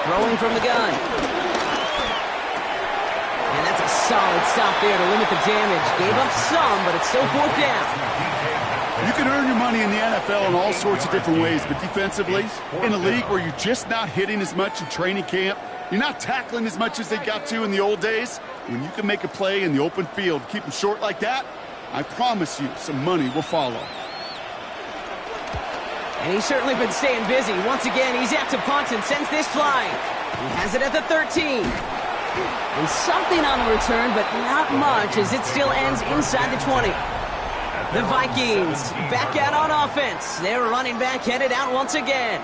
Throwing from the gun. And that's a solid stop there to limit the damage. Gave up some, but it's still 4th down. You can earn your money in the NFL in all sorts of different ways, but defensively, in a league where you're just not hitting as much in training camp, you're not tackling as much as they got to in the old days, when you can make a play in the open field, keep them short like that, I promise you some money will follow. And he's certainly been staying busy. Once again, he's out to punt and sends this flying. He has it at the 13. And something on the return, but not much, as it still ends inside the 20. The Vikings back out on offense. Their running back headed out once again.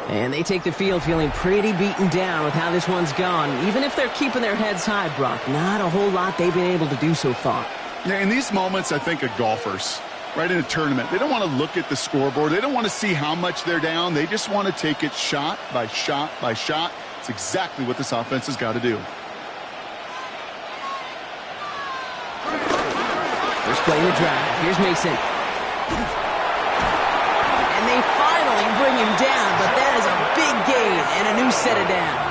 And they take the field feeling pretty beaten down with how this one's gone. Even if they're keeping their heads high, Brock, not a whole lot they've been able to do so far. Yeah, in these moments, I think of golfers, right, in a tournament. They don't want to look at the scoreboard. They don't want to see how much they're down. They just want to take it shot by shot by shot. It's exactly what this offense has got to do. First play in the drive. Here's Mason. And they finally bring him down, but that is a big gain and a new set of downs.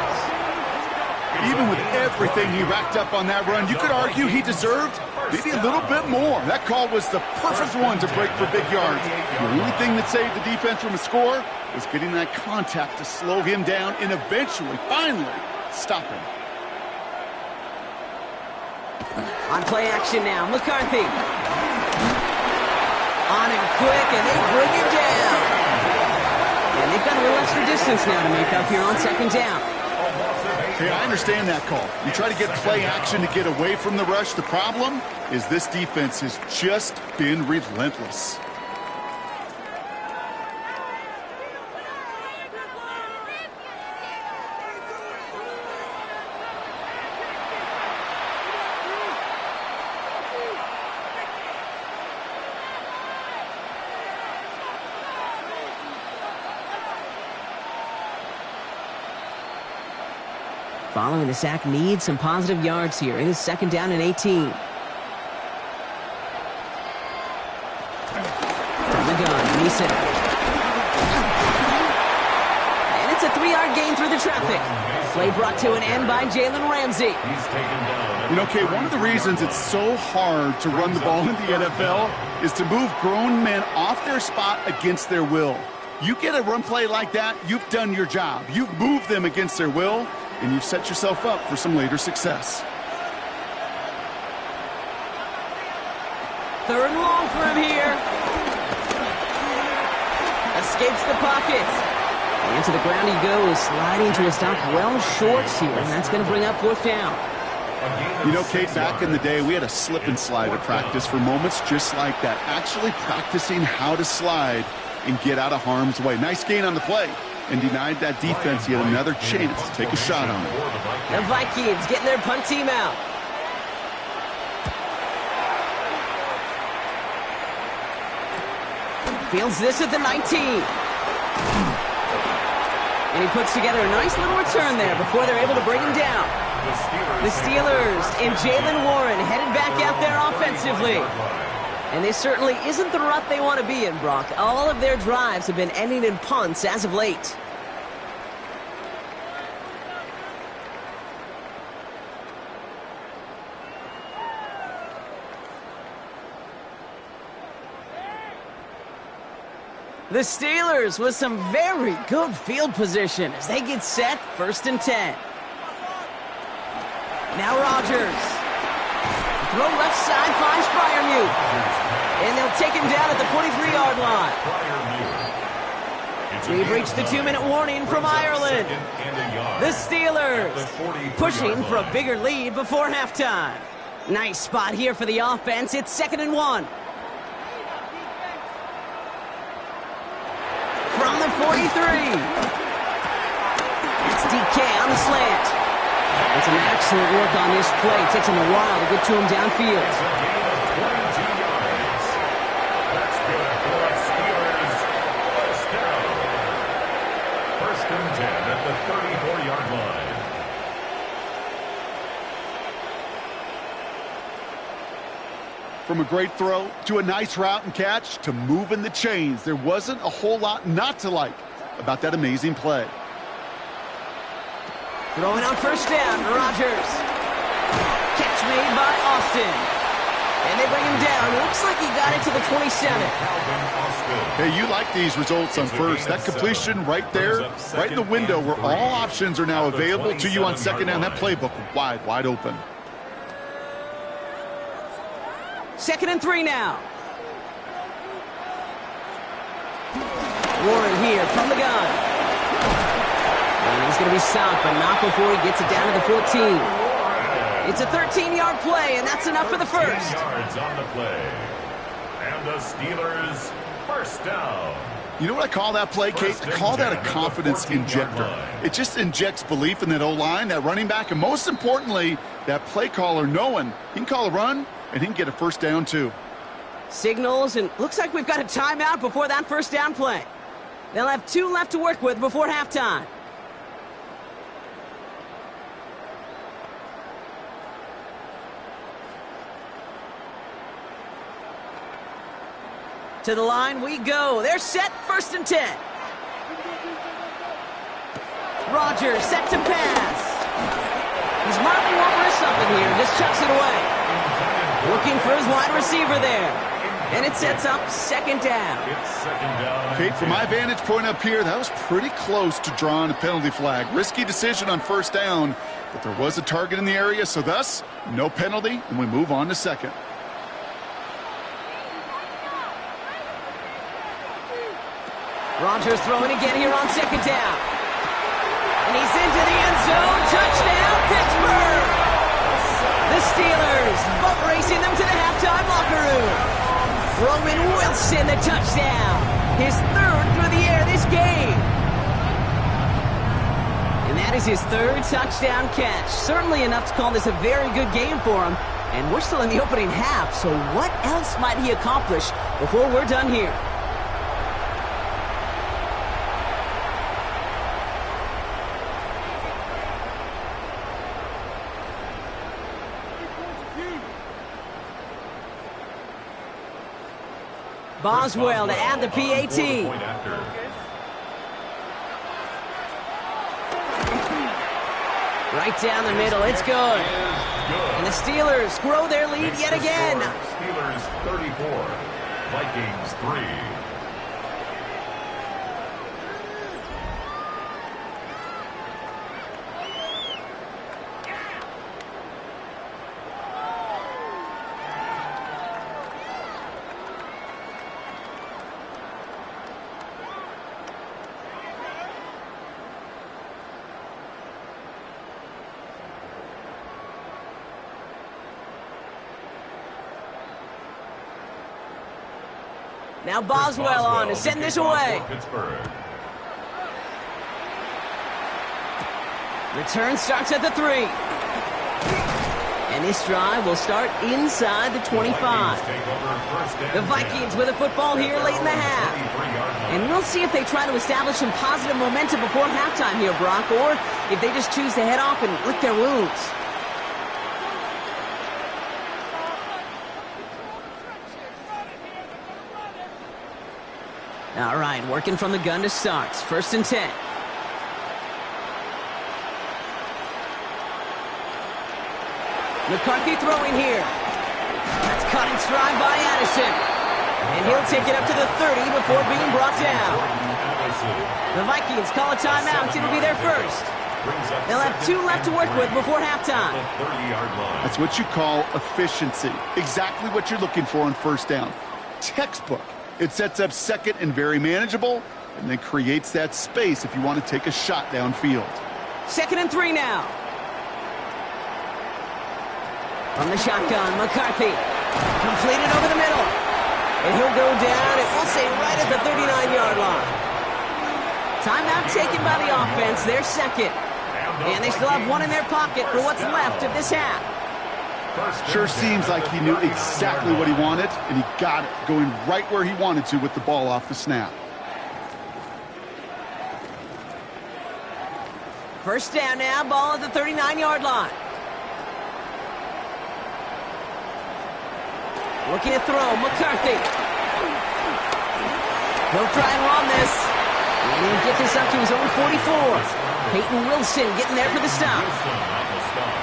Even with everything he racked up on that run, you could argue he deserved maybe a little bit more. That call was the perfect one to break for big yards. The only thing that saved the defense from a score was getting that contact to slow him down and eventually, finally, stop him. On play action now, McCarthy. On him quick, and they bring him down. And they've got a little extra distance now to make up here on second down. Hey, I understand that call. You try to get play action to get away from the rush. The problem is this defense has just been relentless. Following the sack needs some positive yards here. It is second down and 18. From the gun, Mason. And it's a 3-yard gain through the traffic. Play brought to an end by Jalen Ramsey. You know, Kate, one of the reasons it's so hard to run the ball in the NFL is to move grown men off their spot against their will. You get a run play like that, you've done your job. You've moved them against their will, and you've set yourself up for some later success. Third and long for him here. Escapes the pocket. And to the ground he goes, sliding to a stop well short here. And that's going to bring up fourth down. You know, Kate, back in the day, we had a slip and slide at practice for moments just like that. Actually practicing how to slide and get out of harm's way. Nice gain on the play. And denied that defense yet another chance to take a shot on it. The Vikings getting their punt team out. Fields this at the 19. And he puts together a nice little return there before they're able to bring him down. The Steelers and Jalen Warren headed back out there offensively. And this certainly isn't the rut they want to be in, Brock. All of their drives have been ending in punts as of late. The Steelers with some very good field position as they get set, 1st and 10. Now Rodgers. Throw left side finds Freiermuth. And they'll take him down at the 43-yard line. We've reached the 2-minute warning from Ireland. The Steelers pushing for a bigger lead before halftime. Nice spot here for the offense. It's 2nd and 1. From the 43. It's DK on the slant. And some excellent work on this play. It takes him a while to get to him downfield. That's good for the Steelers. First down. 1st and 10 at the 34-yard line. From a great throw to a nice route and catch to moving the chains, there wasn't a whole lot not to like about that amazing play. Throwing on 1st down, Rodgers. Catch made by Austin. And they bring him down. Looks like he got it to the 27. Hey, you like these results on 1st. That completion right there, right in the window where all options are now available to you on 2nd down. That playbook wide open. 2nd and 3 now. Warren here from the gun. And he's going to be stopped, but not before he gets it down to the 14. It's a 13-yard play, and that's enough for the first. 13 yards on the play. And the Steelers first down. You know what I call that play, Kate? I call that a confidence injector. It just injects belief in that O-line, that running back, and most importantly, that play caller knowing he can call a run and he can get a first down too. Signals, and looks like we've got a timeout before that first down play. They'll have 2 left to work with before halftime. To the line we go. They're set, 1st and 10. Rodgers set to pass. He's marking over or something here, just chucks it away. Looking for his wide receiver there. And it sets up 2nd down. It's 2nd down. Kate, from my vantage point up here, that was pretty close to drawing a penalty flag. Risky decision on 1st down, but there was a target in the area, so thus, no penalty, and we move on to 2nd. Rodgers throwing again here on 2nd down. And he's into the end zone. Touchdown, Pittsburgh! The Steelers boat racing them to the halftime locker room. Roman Wilson, the touchdown. His 3rd through the air this game. And that is his 3rd touchdown catch. Certainly enough to call this a very good game for him. And we're still in the opening half, so what else might he accomplish before we're done here? Boswell to add the PAT. Right down the middle, it's good. And the Steelers grow their lead yet again. Steelers 34, Vikings 3. Now Boswell on to send this away. Return starts at the 3. And this drive will start inside the 25. The Vikings with a football here late in the half. And we'll see if they try to establish some positive momentum before halftime here, Brock, or if they just choose to head off and lick their wounds. All right, working from the gun to start. 1st and 10. McCarthy throwing here. That's caught in stride by Addison. And he'll take it up to the 30 before being brought down. The Vikings call a timeout. It'll be their first. They'll have 2 left to work with before halftime. That's what you call efficiency. Exactly what you're looking for on 1st down. Textbook. It sets up 2nd and very manageable, and then creates that space if you want to take a shot downfield. 2nd and 3 now. From the shotgun, McCarthy. Completed over the middle. And he'll go down, and we'll say right at the 39-yard line. Timeout taken by the offense. They're 2nd. And they still have 1 in their pocket for what's left of this half. Sure seems like he knew exactly what he wanted, and he got it, going right where he wanted to with the ball off the snap. 1st down now, ball at the 39-yard line. Looking to throw, McCarthy. He'll try and run this. And he'll get this up to his own 44. Peyton Wilson getting there for the stop.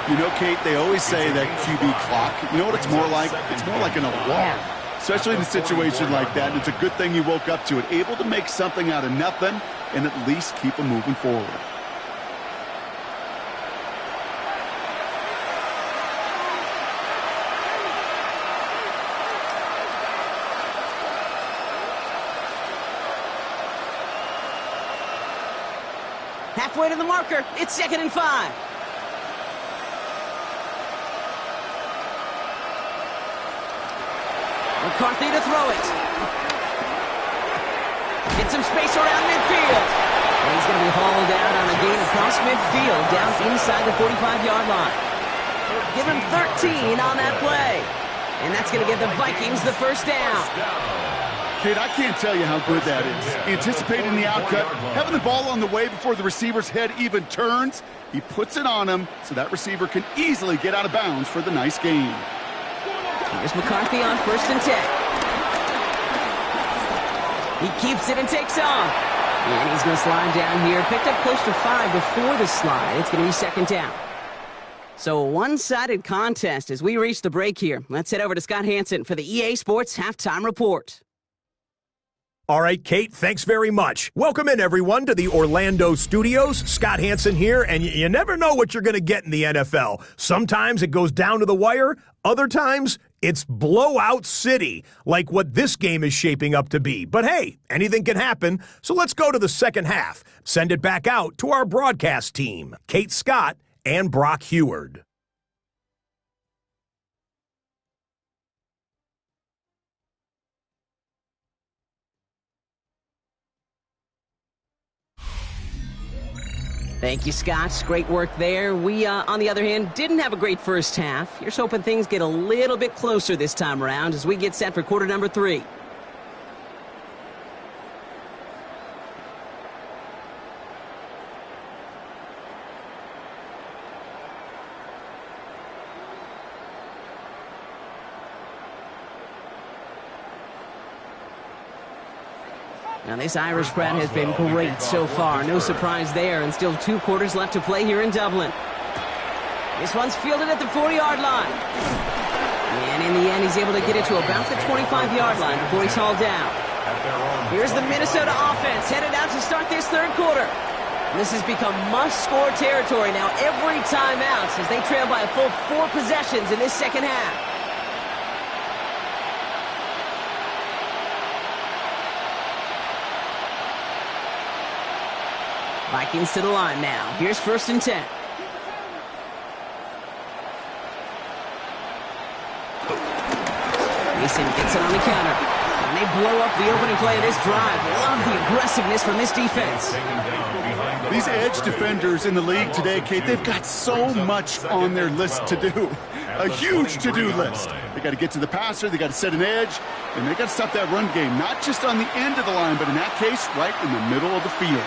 You know, Kate, they always say that QB clock, you know what it's more like? It's more like an alarm, especially in a situation like that. And it's a good thing you woke up to it, able to make something out of nothing and at least keep them moving forward. halfway to the marker. It's 2nd and 5. McCarthy to throw it. Get some space around midfield. And he's going to be hauled out on a gain across midfield, down inside the 45-yard line. Give him 13 on that play. And that's going to give the Vikings the first down. Kid, I can't tell you how good that is. Anticipating the outcut, having the ball on the way before the receiver's head even turns. He puts it on him so that receiver can easily get out of bounds for the nice gain. Here's McCarthy on 1st and 10. He keeps it and takes off. And he's going to slide down here. Picked up close to 5 before the slide. It's going to be 2nd down. So a one-sided contest as we reach the break here. Let's head over to Scott Hansen for the EA Sports Halftime Report. All right, Kate, thanks very much. Welcome in, everyone, to the Orlando studios. Scott Hansen here, and you never know what you're going to get in the NFL. Sometimes it goes down to the wire. Other times, it's blowout city, like what this game is shaping up to be. But hey, anything can happen, so let's go to the second half. Send it back out to our broadcast team, Kate Scott and Brock Heward. Thank you, Scott. Great work there. We, on the other hand, didn't have a great first half. Here's hoping things get a little bit closer this time around as we get set for quarter number 3. Now, this Irish crowd has been great so far. No surprise there, and still 2 quarters left to play here in Dublin. This one's fielded at the 40-yard line. And in the end, he's able to get it to about the 25-yard line before he's hauled down. Here's the Minnesota offense headed out to start this 3rd quarter. And this has become must-score territory now every time out as they trail by a full 4 possessions in this second half. Vikings to the line now. Here's 1st and 10. Mason gets it on the counter. And they blow up the opening play of this drive. Love the aggressiveness from this defense. These edge defenders in the league today, Kate, they've got so much on their list to do. A huge to-do list. They got to get to the passer, they got to set an edge, and they got to stop that run game, not just on the end of the line, but in that case, right in the middle of the field.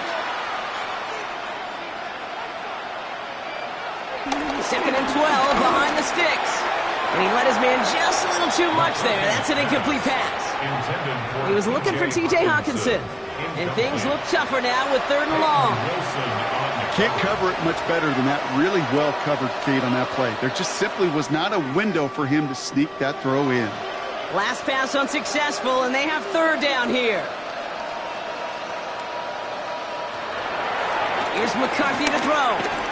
2nd and 12 behind the sticks. And he let his man just a little too much there. That's an incomplete pass. He was looking for T.J. Hawkinson. And things look tougher now with 3rd and long. Can't cover it much better than that. Really well covered, Kate, on that play. There just simply was not a window for him to sneak that throw in. Last pass unsuccessful, and they have 3rd down here. Here's McCarthy to throw.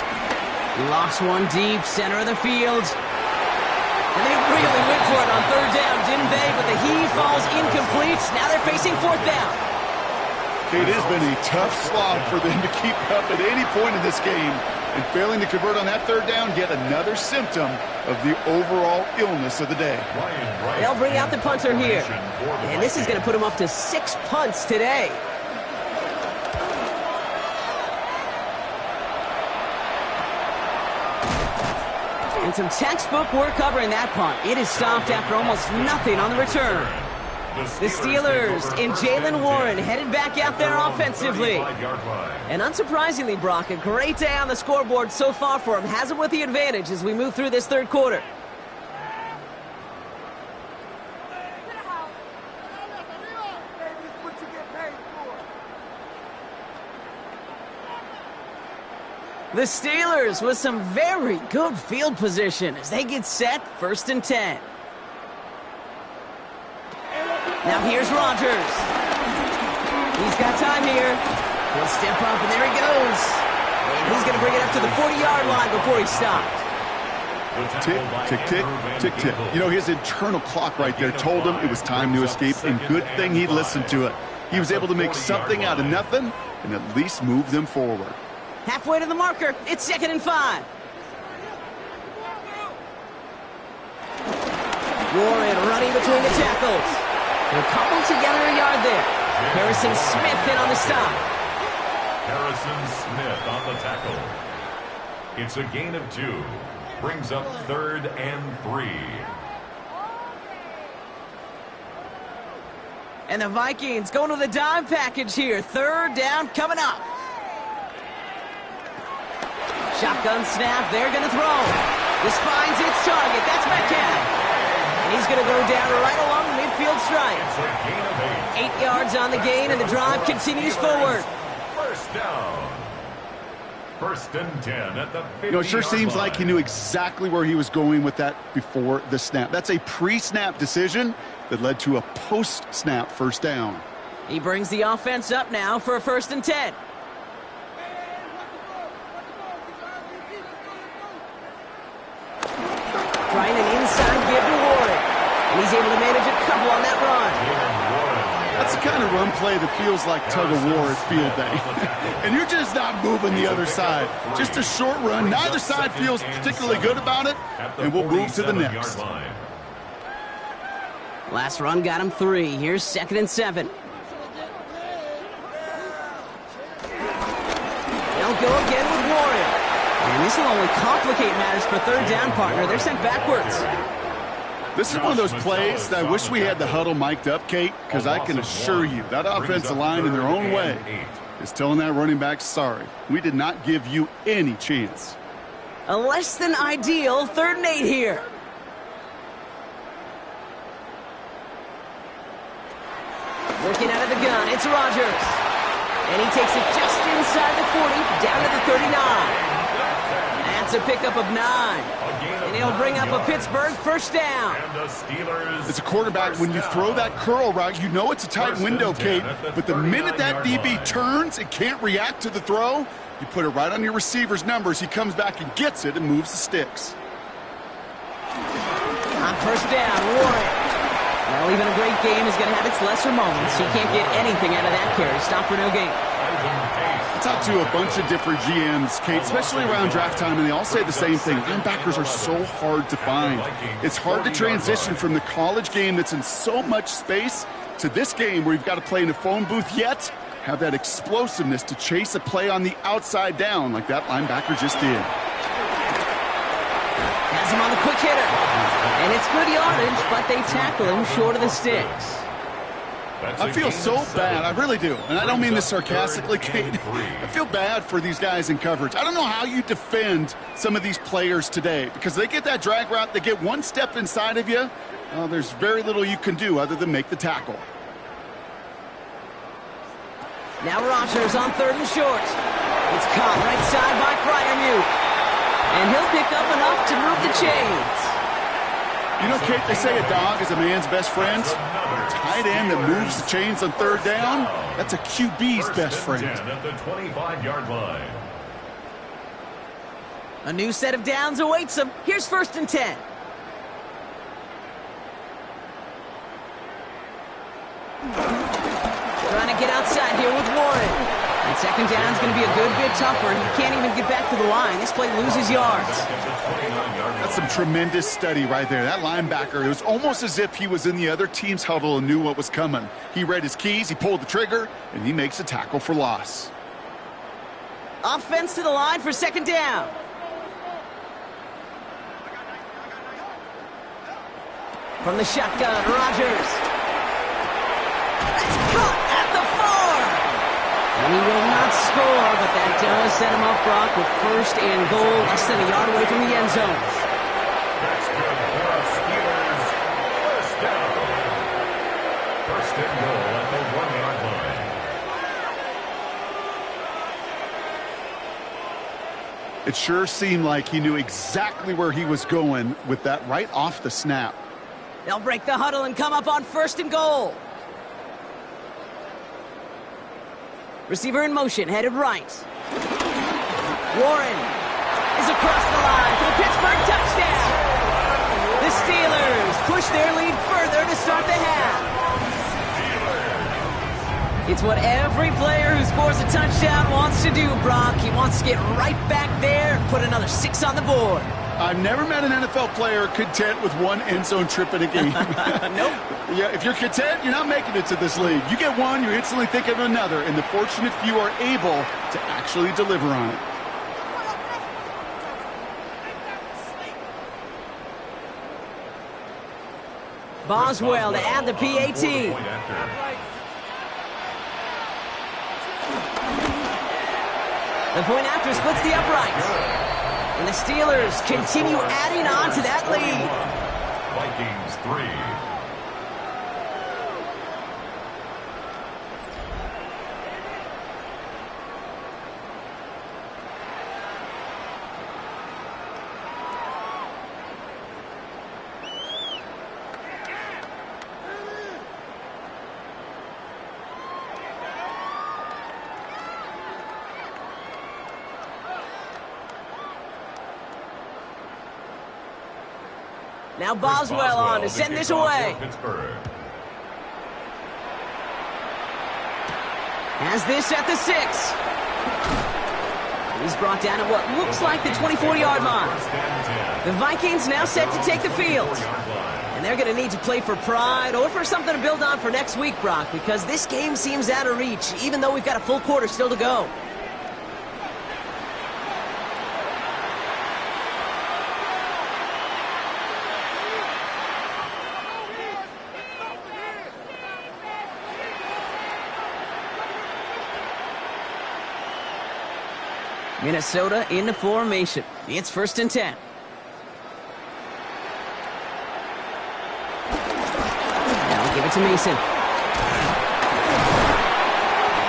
He lofts one deep, center of the field. And they really went for it on 3rd down, didn't they? But the heave falls incomplete. Now they're facing 4th down. It has been a tough slog for them to keep up at any point in this game. And failing to convert on that 3rd down, yet another symptom of the overall illness of the day. They'll bring out the punter here. And this is going to put him up to 6 punts today. And some textbook work covering that punt. It is stopped after almost nothing on the return. The Steelers and Jaylen Warren headed back out there offensively. And unsurprisingly, Brock, a great day on the scoreboard so far for him. Has him with the advantage as we move through this 3rd quarter. The Steelers with some very good field position as they get set, 1st and 10. Now here's Rodgers. He's got time here. He'll step up, and there he goes. And he's going to bring it up to the 40-yard line before he stopped. Tick, tick, tick, tick, tick. You know, his internal clock right there told him it was time to escape, and good thing he listened to it. He was able to make something out of nothing and at least move them forward. Halfway to the marker. It's 2nd and 5. Warren running between the tackles. They're cobbled together a yard there. Harrison Smith in on the stop. Harrison Smith on the tackle. It's a gain of 2. Brings up 3rd and 3. And the Vikings going to the dime package here. 3rd down coming up. Shotgun snap. They're going to throw. This finds its target. That's Metcalf. And he's going to go down right along the midfield stripe. It's a gain of 8. 8 yards on the gain, and the drive continues forward. First down. 1st and 10 at the 50-yard You know, it sure seems line. like he knew exactly where he was going with that before the snap. That's a pre-snap decision that led to a post-snap first down. He brings the offense up now for a 1st and 10. Trying an inside give to Warren. And he's able to manage a couple on that run. That's the kind of run play that feels like tug-of-war at field day. And you're just not moving the other side. Just a short run. Neither side feels particularly good about it. And we'll move to the next. Last run got him 3. Here's 2nd and 7. They'll go again with Warren. And this will only complicate matters for 3rd down, partner. They're sent backwards. This is one of those plays that I wish we had the huddle mic'd up, Kate, because I can assure you that offensive line in their own way is telling that running back, sorry, we did not give you any chance. A less than ideal 3rd and 8 here. Working out of the gun, it's Rodgers. And he takes it just inside the 40, down to the 39. That's a pickup of 9. And he'll bring up a Pittsburgh 1st down. As a quarterback, when you throw that curl route, you know it's a tight window, Kate. But the minute that DB turns and can't react to the throw, you put it right on your receiver's numbers. He comes back and gets it and moves the sticks. On 1st down, Warren. Well, even a great game is going to have its lesser moments. He can't get anything out of that carry. Stop for no gain. I talked to a bunch of different GMs, Kate, especially around draft time, and they all say the same thing. Linebackers are so hard to find. It's hard to transition from the college game that's in so much space to this game where you've got to play in a phone booth, yet have that explosiveness to chase a play on the outside down like that linebacker just did. Has him on the quick hitter. And it's good yardage, but they tackle him short of the sticks. I feel so bad. I really do. And I don't mean this sarcastically, Kate. I feel bad for these guys in coverage. I don't know how you defend some of these players today because they get that drag route, they get one step inside of you. There's very little you can do other than make the tackle. Now Rodgers on 3rd and short. It's caught right side by Fryermuth. And he'll pick up enough to move the chains. You know, Kate, they say a dog is a man's best friend. A tight end that moves the chains on 3rd down, that's a QB's best friend. At the 25-yard line. A new set of downs awaits him. Here's 1st and 10. Trying to get outside here with Warren. And 2nd down's going to be a good bit tougher. He can't even get back to the line. This play loses yards. That's some tremendous study right there. That linebacker, it was almost as if he was in the other team's huddle and knew what was coming. He read his keys, he pulled the trigger, and he makes a tackle for loss. Offense to the line for 2nd down. From the shotgun, Rodgers. That's caught at the 4. And he will not score, but that does set him up, Brock, with 1st and goal, less than a yard away from the end zone. That's good for our Steelers. 1st down. 1st and goal at the 1-yard line. It sure seemed like he knew exactly where he was going with that right off the snap. They'll break the huddle and come up on 1st and goal. Receiver in motion, headed right. Warren is across the line for the Pittsburgh touchdown. The Steelers push their lead further to start the half. It's what every player who scores a touchdown wants to do, Brock. He wants to get right back there and put another 6 on the board. I've never met an NFL player content with one end zone trip in a game. Nope. Yeah, if you're content, you're not making it to this league. You get one, you're instantly thinking of another, and the fortunate few are able to actually deliver on it. Boswell to add the PAT. The point after splits the uprights. And the Steelers continue adding on to that lead. Vikings 3. Now Boswell on to send this away. Has this at the 6. He's brought down at what looks like the 24-yard line. The Vikings now set to take the field. And they're going to need to play for pride or for something to build on for next week, Brock, because this game seems out of reach, even though we've got a full quarter still to go. Minnesota in the formation. It's 1st and 10. Now give it to Mason.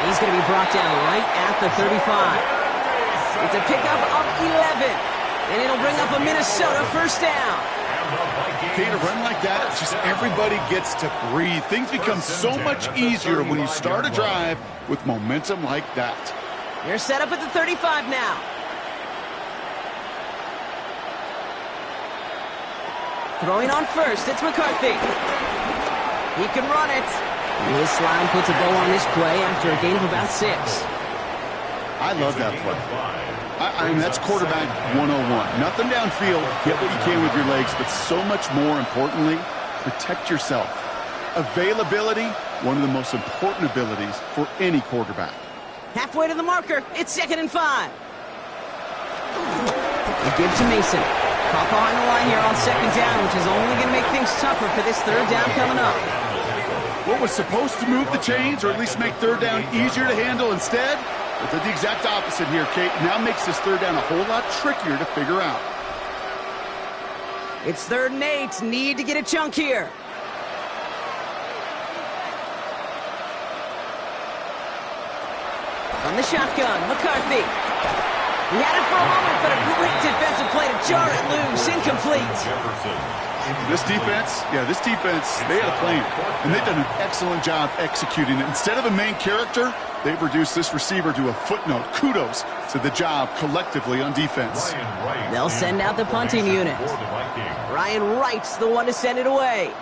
He's going to be brought down right at the 35. It's a pickup of 11. And it'll bring up a Minnesota 1st down. Okay, to run like that, just everybody gets to breathe. Things become so much easier when you start a drive with momentum like that. You're set up at the 35 now. Throwing on first, it's McCarthy. He can run it. This line puts a bow on this play after a gain of about 6. I love that play. I mean, that's quarterback 101. Nothing downfield, get what you can with your legs, but so much more importantly, protect yourself. Availability, one of the most important abilities for any quarterback. Halfway to the marker. It's 2nd and 5. They give to Mason. Caught behind the line here on 2nd down, which is only going to make things tougher for this 3rd down coming up. What was supposed to move the chains, or at least make 3rd down easier to handle instead, it did the exact opposite here, Kate. Now makes this 3rd down a whole lot trickier to figure out. It's 3rd and 8. Need to get a chunk here. On the shotgun, McCarthy. He had it for a moment, but a great defensive play to jar it loose. Incomplete. This defense, they had a plan, and they've done an excellent job executing it. Instead of a main character, they've reduced this receiver to a footnote. Kudos to the job collectively on defense. They'll send out the punting unit. Ryan Wright's the one to send it away.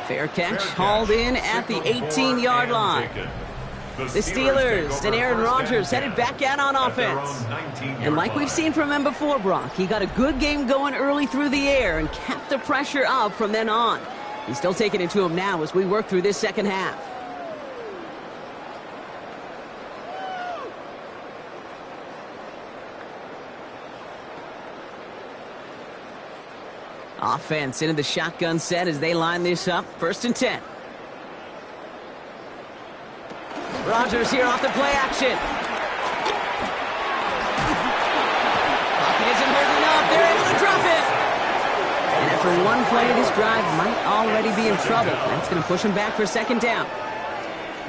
Fair catch, hauled in at the 18-yard line. The Steelers and Aaron Rodgers headed back out on offense. And like we've seen from him before, Brock, he got a good game going early through the air and kept the pressure up from then on. He's still taking it to him now as we work through this 2nd half. Offense into the shotgun set as they line this up. 1st and 10. Rodgers here off the play action. Pocket isn't holding up. They're able to drop it. And after one play, this drive might already be in trouble. That's going to push him back for 2nd down.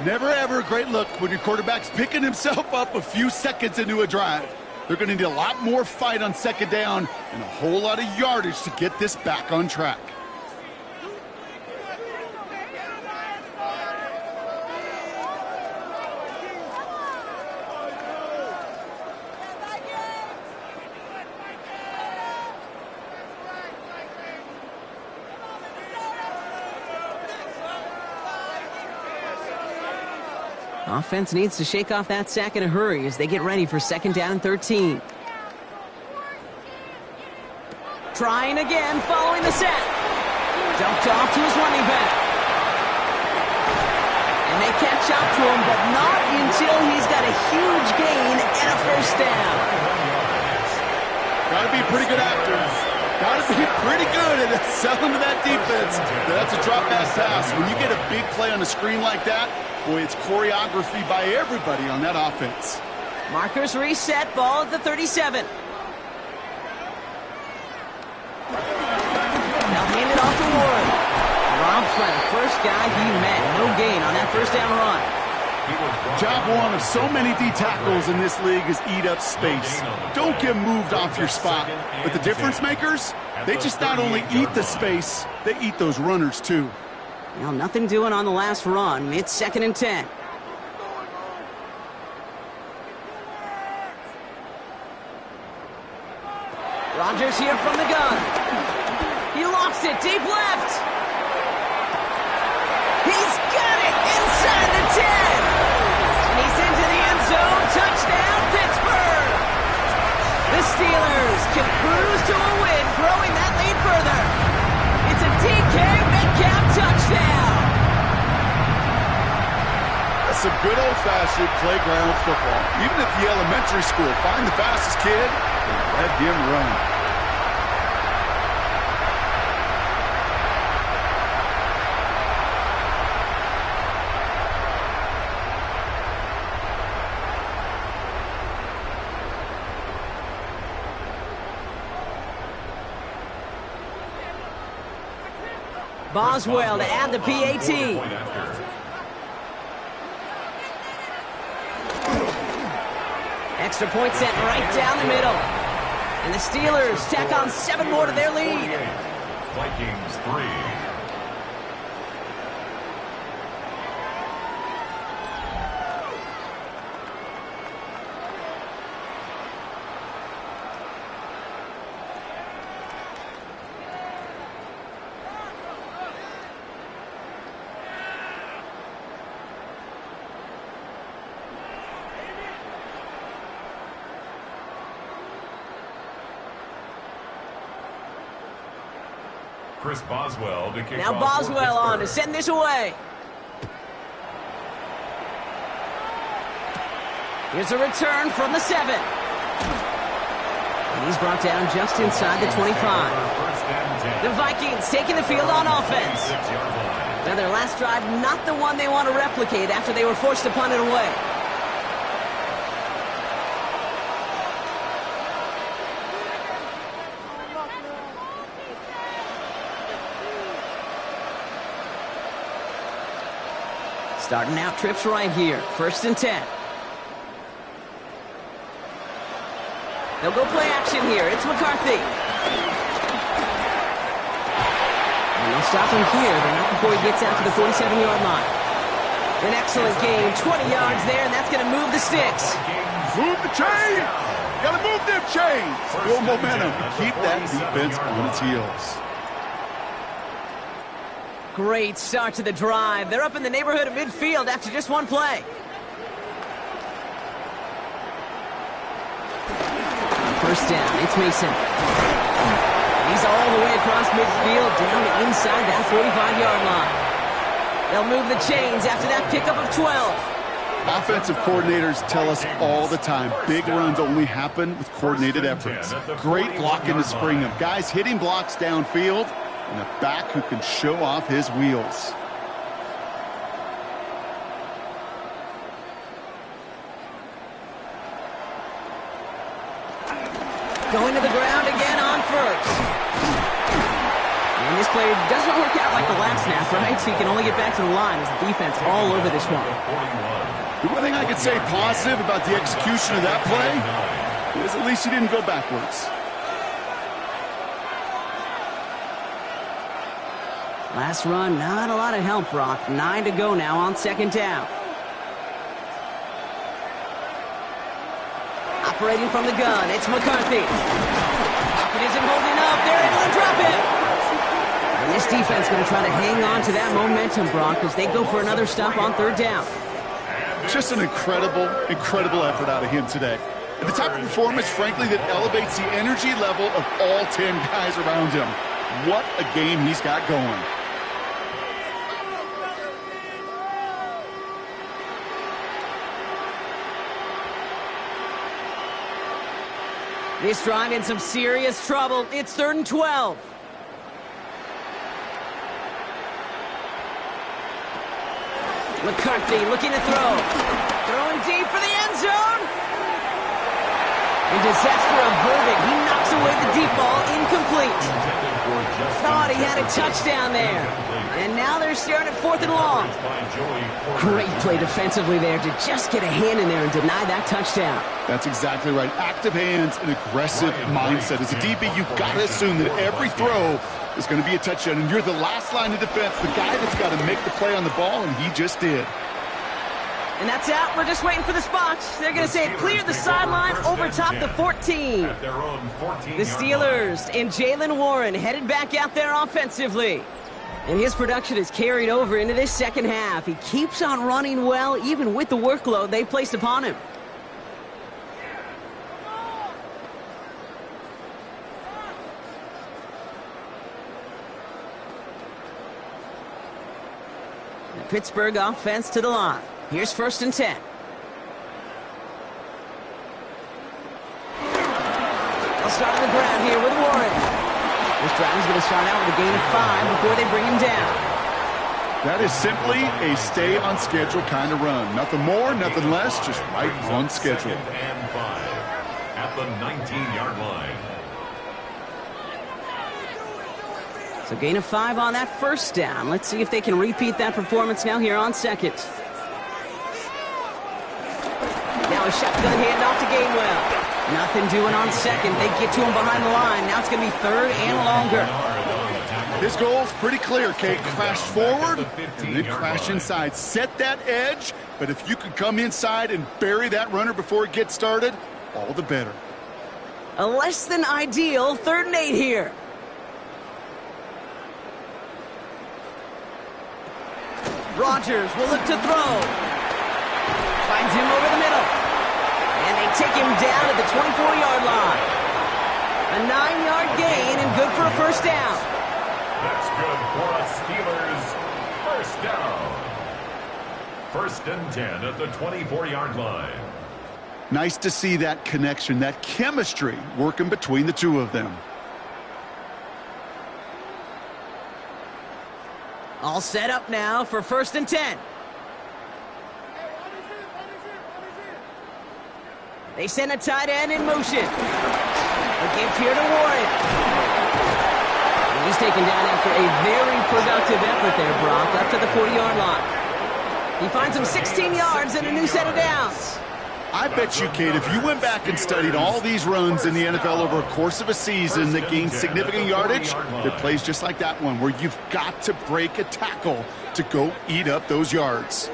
Never ever a great look when your quarterback's picking himself up a few seconds into a drive. They're going to need a lot more fight on 2nd down and a whole lot of yardage to get this back on track. Offense needs to shake off that sack in a hurry as they get ready for 2nd down and 13. Trying again, following the set. Dumped off to his running back. And they catch up to him, but not until he's got a huge gain and a 1st down. Got to be a pretty good actor. Got to be pretty good at selling to that defense. That's a drop back pass. When you get a big play on a screen like that, boy, it's choreography by everybody on that offense. Markers reset, ball at the 37. Now hand it off to Ward. Drops by the first guy he met. No gain on that 1st down run. Job one of so many D tackles in this league is eat up space. Don't get moved off your spot. But the difference makers, they just not only eat the space, they eat those runners too. Well, nothing doing on the last run. It's 2nd and 10. Rodgers here from the gun. He lofts it deep left. He's got it inside the 10. And he's into the end zone. Touchdown, Pittsburgh. The Steelers can cruise to a win, growing that lead further. It's a DK Metcalf touchdown. That's some good old-fashioned playground football. Even at the elementary school, find the fastest kid and let him run. Boswell to add the PAT. Extra point set right down the middle. And the Steelers tack on 7 more to their lead. Vikings 3. Chris Boswell to kick now off Boswell on to send this away. Here's a return from the 7. And he's brought down just inside the 25. The Vikings taking the field on offense. Now their last drive, not the one they want to replicate after they were forced to punt it away. Starting out trips right here. 1st and 10. They'll go play action here. It's McCarthy. And they'll stop him here, but not before he gets out to the 47-yard line. An excellent game. 20 yards there, and that's going to move the sticks. Move the chains! Gotta move them chains! Build momentum. Keep that defense on its heels. Great start to the drive. They're up in the neighborhood of midfield after just one play. First down, it's Mason. He's all the way across midfield, down inside that 45-yard line. They'll move the chains after that pickup of 12. Offensive coordinators tell us all the time, big runs only happen with coordinated efforts. Great blocking to spring them. Guys hitting blocks downfield, and a back who can show off his wheels. Going to the ground again on first. And this play doesn't work out like the last snap, right? So he can only get back to the line as the defense all over this one. The one thing I could say positive about the execution of that play is at least he didn't go backwards. Last run, not a lot of help, Brock. 9 to go now on 2nd down. Operating from the gun, it's McCarthy. Pocket isn't holding up. They're able to drop it. And this defense going to try to hang on to that momentum, Brock, as they go for another stop on 3rd down. And Just an incredible effort out of him today. And the type of performance, frankly, that elevates the energy level of all 10 guys around him. What a game he's got going. This drive in some serious trouble. It's 3rd and 12. McCarthy looking to throw. Throwing deep for the end zone. And disaster averted. He knocks away the deep ball. Incomplete. Thought he had a touchdown there. And now they're staring at 4th and long. Great play defensively there to just get a hand in there and deny that touchdown. That's exactly right. Active hands and aggressive mindset. As a DB, you've got to assume that every throw is going to be a touchdown. And you're the last line of defense, the guy that's got to make the play on the ball, and he just did. And that's out. We're just waiting for the spots. They're going to say it cleared the sideline over top the 14. The Steelers and Jaylen Warren headed back out there offensively. And his production is carried over into this second half. He keeps on running well, even with the workload they've placed upon him. The Pittsburgh offense to the line. Here's 1st and 10. They'll start on the ground here with Warren. This drive is going to start out with a gain of 5 before they bring him down. That is simply a stay-on-schedule kind of run. Nothing more, nothing less, just right on schedule. And 5 at the 19-yard line. So gain of 5 on that 1st down. Let's see if they can repeat that performance now here on 2nd. Now a shotgun handoff to Gainwell. Nothing doing on 2nd. They get to him behind the line. Now it's going to be 3rd and longer. His goal is pretty clear, Kate. Crash forward and then crash inside. Set that edge, but if you could come inside and bury that runner before it gets started, all the better. A less than ideal 3rd and 8 here. Rodgers will look to throw. Finds him over the middle. And they take him down at the 24-yard line. A 9-yard gain and good for a 1st down. That's good for a Steelers 1st down. 1st and 10 at the 24-yard line. Nice to see that connection, that chemistry working between the two of them. All set up now for 1st and 10. They send a tight end in motion. A give here to Warren. And he's taken down after a very productive effort there, Brock, up to the 40-yard line. He finds him 16 yards and a new set of downs. I bet you, Kate, if you went back and studied all these runs in the NFL over a course of a season that gained significant yardage, there are plays just like that one where you've got to break a tackle to go eat up those yards.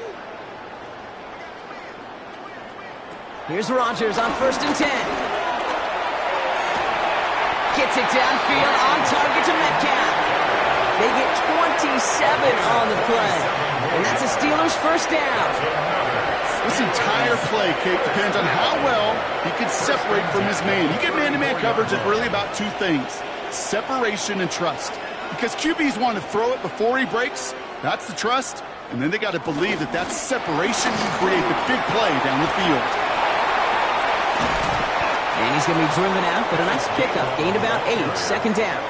Here's Rodgers on 1st and 10. Gets it downfield on target to Metcalf. They get 27 on the play. And that's a Steelers 1st down. This entire play, Kate, depends on how well he can separate from his man. You get man-to-man coverage, it's really about 2 things: separation and trust. Because QBs want to throw it before he breaks. That's the trust. And then they got to believe that that separation can create the big play down the field. And he's going to be driven out, but a nice pickup. Gained about 8, 2nd down.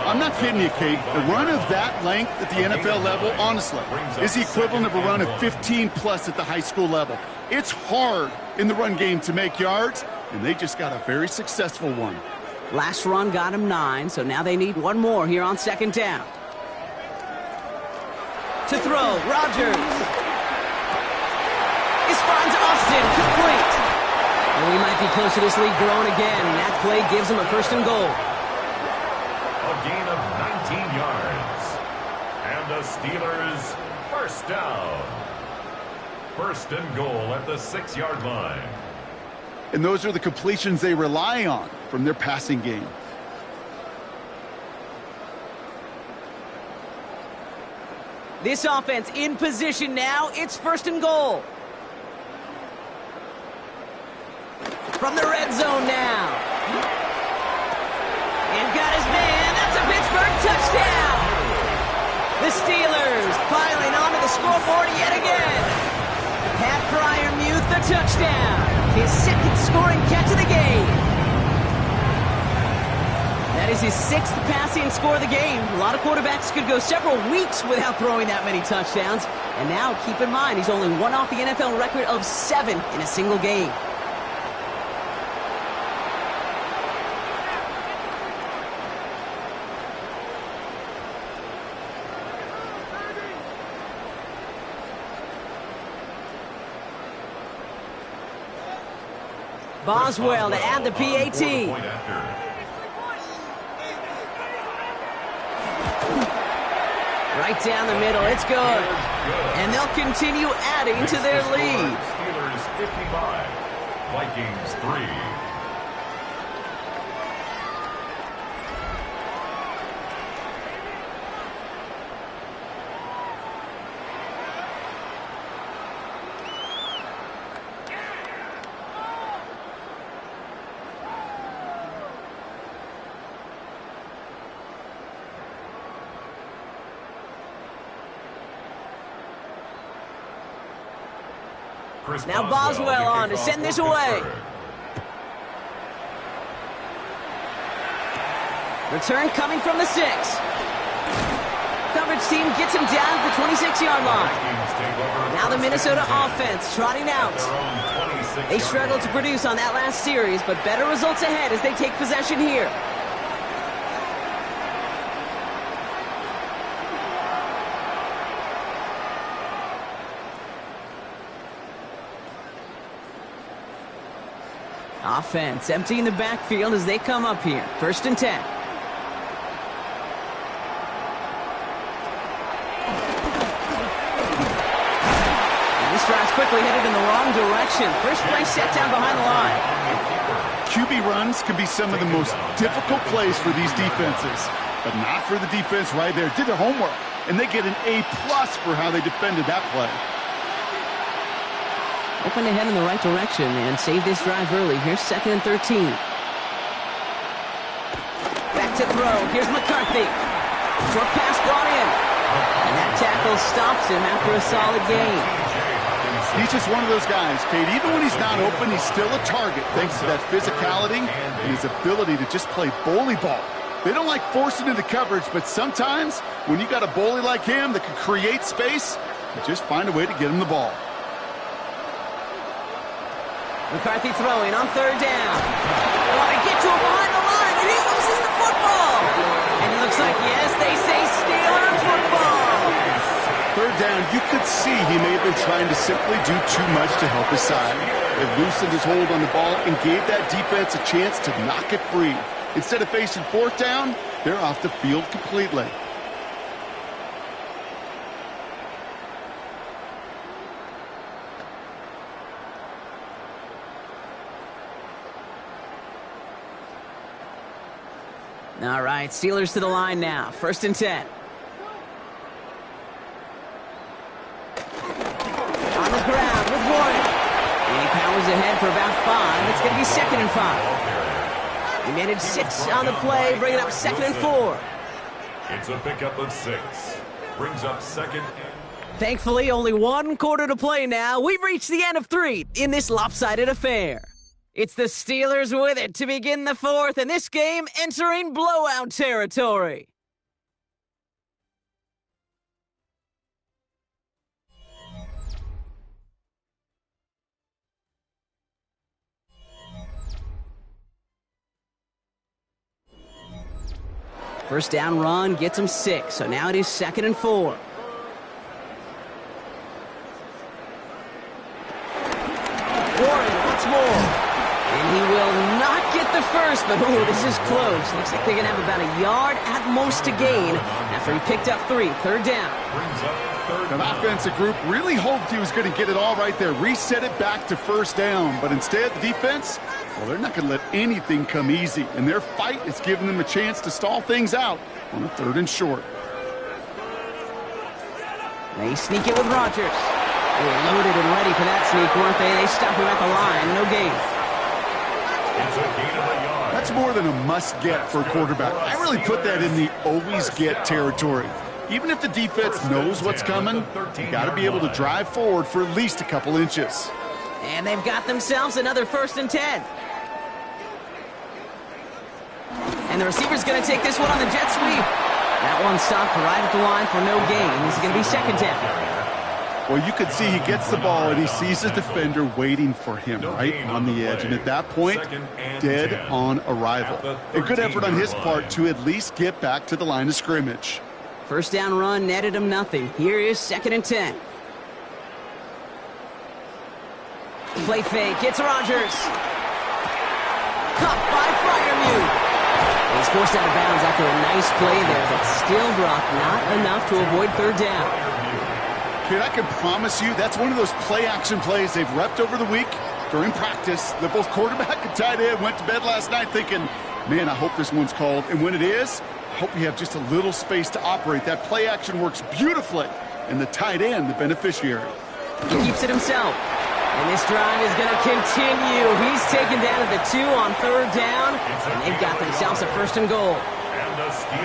I'm not kidding you, Kate. A run of that length at the NFL level, honestly, is the equivalent of a run of 15-plus at the high school level. It's hard in the run game to make yards, and they just got a very successful one. Last run got him 9, so now they need one more here on 2nd down. To throw, Rodgers. This finds Austin, complete. And we might be close to this league growing again. That play gives him a 1st and goal. A gain of 19 yards. And the Steelers 1st down. 1st and goal at the 6-yard line. And those are the completions they rely on from their passing game. This offense in position now. It's 1st and goal. from the red zone now. And got his man. That's a Pittsburgh touchdown. The Steelers piling onto the scoreboard yet again. Pat Fryermuth, the touchdown. His second scoring catch of the game. That is his 6th passing score of the game. A lot of quarterbacks could go several weeks without throwing that many touchdowns. And now, keep in mind, he's only one off the NFL record of 7 in a single game. Boswell to add the PAT. Right down the middle, it's good. And they'll continue adding to their lead. Steelers 55, Vikings 3. Now Boswell on to send this away. Return coming from the 6. Coverage team gets him down at the 26-yard line. Now the Minnesota offense trotting out. They struggled to produce on that last series, but better results ahead as they take possession here. Offense emptying the backfield as they come up here. 1st and 10. And this drive's quickly headed in the wrong direction. First play set down behind the line. QB runs can be some of the most difficult plays for these defenses, but not for the defense right there. Did their homework, and they get an A+ for how they defended that play. Open to head in the right direction and save this drive early. Here's 2nd and 13. Back to throw. Here's McCarthy. Short pass brought in. And that tackle stops him after a solid gain. He's just one of those guys, Kate. Even when he's not open, he's still a target thanks to that physicality and his ability to just play bully ball. They don't like forcing into coverage, but sometimes when you got a bully like him that can create space, you just find a way to get him the ball. McCarthy throwing on 3rd down. Oh, he gets to him behind the line, and he loses the football. And it looks like, yes, they say Steelers football. 3rd down, you could see he may have been trying to simply do too much to help his side. It loosened his hold on the ball and gave that defense a chance to knock it free. Instead of facing 4th down, they're off the field completely. All right, Steelers to the line now. 1st and 10. On the ground with Warren. And he powers ahead for about 5. It's going to be 2nd and 5. He managed 6 on the play, bringing up 2nd and 4. It's a pickup of 6. Brings up 2nd. Thankfully, only 1 quarter to play now. We've reached the end of 3 in this lopsided affair. It's the Steelers with it to begin the 4th, and this game entering blowout territory. First down run gets him 6, so now it is 2nd and 4. Warren once more. And he will not get the first, but ooh, this is close. Looks like they're going to have about a yard at most to gain after he picked up 3. 3rd down. The offensive group really hoped he was going to get it all right there, reset it back to 1st down. But instead, the defense, well, they're not going to let anything come easy. And their fight is giving them a chance to stall things out on a 3rd and short. They sneak it with Rodgers. They were loaded and ready for that sneak, weren't they? They stop him at the line. No gain. It's a gain of a yard. That's more than a must-get for a quarterback. I really put that in the always-get territory. Even if the defense knows what's coming, you got to be able to drive forward for at least a couple inches. And they've got themselves another 1st and 10. And the receiver's going to take this one on the jet sweep. That one stopped right at the line for no gain. This is going to be 2nd down. Well, you can see he gets the ball and he sees a defender waiting for him right on the edge. And at that point, dead on arrival. A good effort on his part to at least get back to the line of scrimmage. 1st down run netted him nothing. Here is 2nd and 10. Play fake. It's Rodgers. Caught by Freiermuth. He's forced out of bounds after a nice play there, but still, Brock, not enough to avoid 3rd down. Kid, I can promise you that's one of those play-action plays they've repped over the week during practice that both quarterback and tight end went to bed last night thinking, man, I hope this one's called. And when it is, I hope you have just a little space to operate. That play-action works beautifully, and the tight end, the beneficiary. He keeps it himself. And this drive is going to continue. He's taken down at the 2 on 3rd down, and they've got themselves a 1st and goal.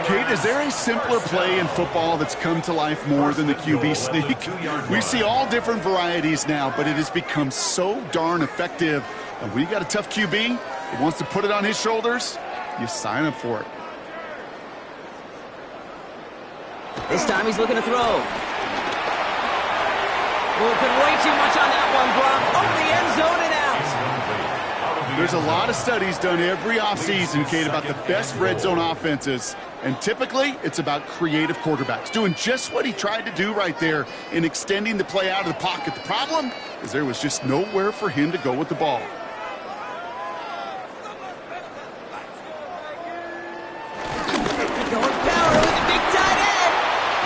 Kate, is there a simpler play in football that's come to life more than the QB sneak? We see all different varieties now, but it has become so darn effective. And when you got a tough QB that wants to put it on his shoulders, you sign up for it. This time he's looking to throw. Put way too much on that one, Brock. Over the end zone and out. There's a lot of studies done every offseason, Kate, about the best red zone offenses. And typically, it's about creative quarterbacks, doing just what he tried to do right there in extending the play out of the pocket. The problem is there was just nowhere for him to go with the ball. Going power with the big tight end.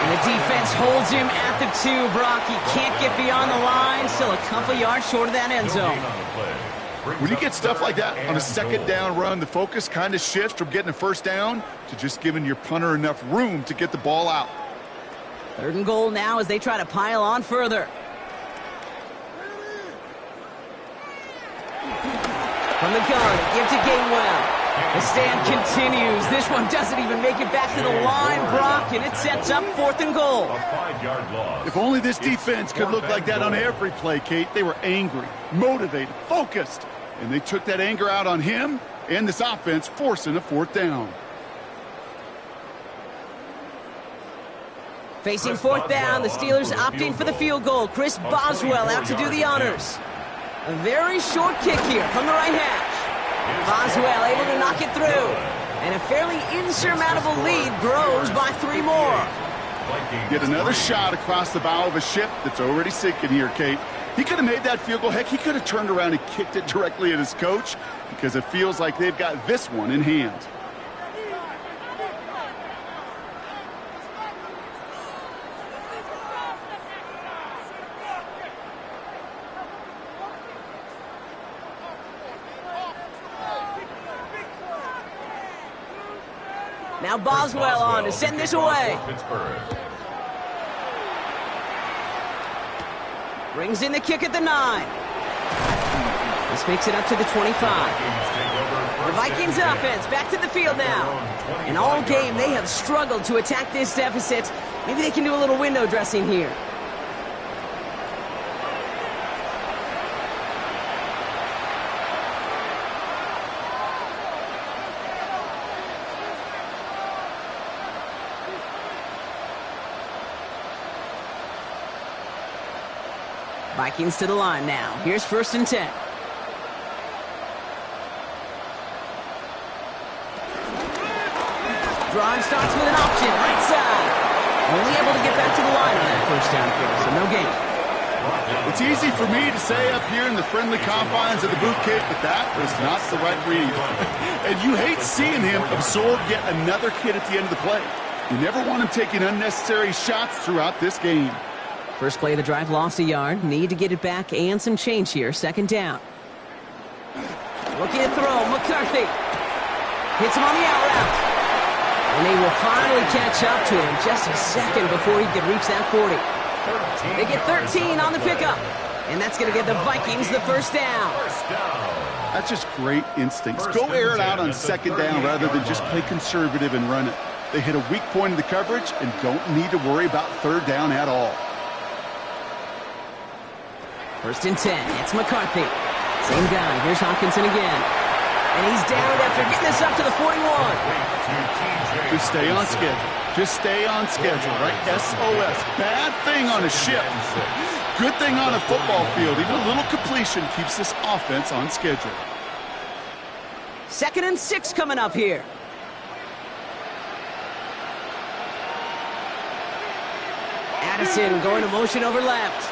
And the defense holds him at the 2, Brock. He can't get beyond the line. Still a couple yards short of that end zone. When you get stuff like that on a 2nd down run, the focus kind of shifts from getting a 1st down to just giving your punter enough room to get the ball out. 3rd and goal now as they try to pile on further. From the gun, give to Gainwell. The stand continues. This one doesn't even make it back to the line, Brock, and it sets up 4th and goal. A 5-yard loss. If only this defense could look like that on every play, Kate. They were angry, motivated, focused, and they took that anger out on him and this offense, forcing a 4th down. Facing 4th down, the Steelers opting for the field goal. Chris Boswell out to do the honors. A very short kick here from the right hash. Boswell able to knock it through. And a fairly insurmountable lead grows by 3 more. Get another shot across the bow of a ship that's already sinking here, Kate. He could have made that field goal. Heck, he could have turned around and kicked it directly at his coach because it feels like they've got this one in hand. Now Boswell on to send this away. Brings in the kick at the 9. This makes it up to the 25. The Vikings offense back to the field now. And all game they have struggled to attack this deficit. Maybe they can do a little window dressing here. Vikings to the line now. Here's 1st and 10. Drive starts with an option, right side. Only able to get back to the line on that 1st down play, so no gain. It's easy for me to say up here in the friendly confines of the booth, Kate, but that was not the right read. And you hate seeing him absorb yet another hit at the end of the play. You never want him taking unnecessary shots throughout this game. First play of the drive lost a yard. Need to get it back and some change here. 2nd down. Looking to throw. McCarthy. Hits him on the out route. And they will finally catch up to him just a second before he could reach that 40. They get 13 on the pickup. And that's going to get the Vikings the 1st down. That's just great instincts. Go air it out on second down rather than just play conservative and run it. They hit a weak point in the coverage and don't need to worry about third down at all. 1st and 10. It's McCarthy. Same guy. Here's Hawkinson again. And he's down after getting this up to the 41. Just stay on schedule. Just stay on schedule, right? SOS. Bad thing on a ship. Good thing on a football field. Even a little completion keeps this offense on schedule. 2nd and 6 coming up here. Addison going to motion over left.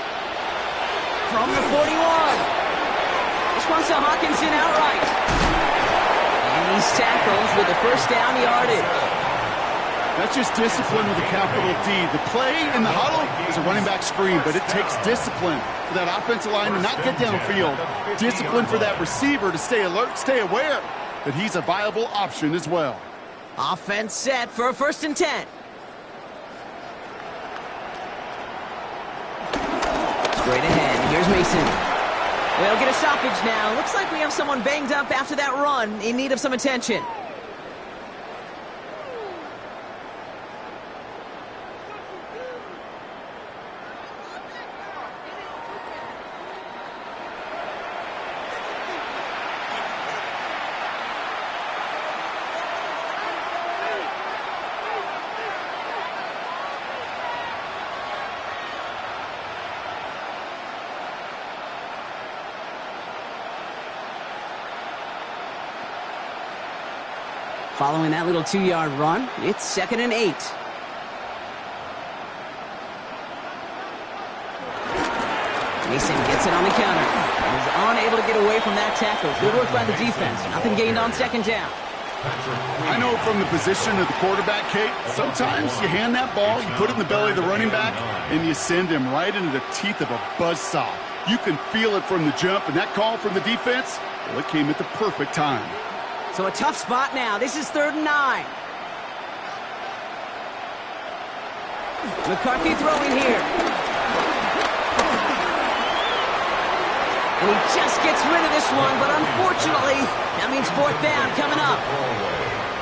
From the 41. This one's to Hawkinson outright. And he's tackled with the 1st down yardage. That's just discipline with a capital D. The play in the huddle is a running back screen, but it takes discipline for that offensive line to not get downfield. Discipline for that receiver to stay alert, stay aware that he's a viable option as well. Offense set for a 1st and 10. Straight ahead. Here's Mason. We'll get a stoppage now. Looks like we have someone banged up after that run in need of some attention. Following that little 2-yard run, it's 2nd and 8. Mason gets it on the counter. He's unable to get away from that tackle. Good work by the defense. Nothing gained on 2nd down. I know from the position of the quarterback, Kate, sometimes you hand that ball, you put it in the belly of the running back, and you send him right into the teeth of a buzzsaw. You can feel it from the jump, and that call from the defense, well, it came at the perfect time. So a tough spot now. This is 3rd and 9. McCarthy throwing here. And he just gets rid of this one, but unfortunately, that means 4th down coming up.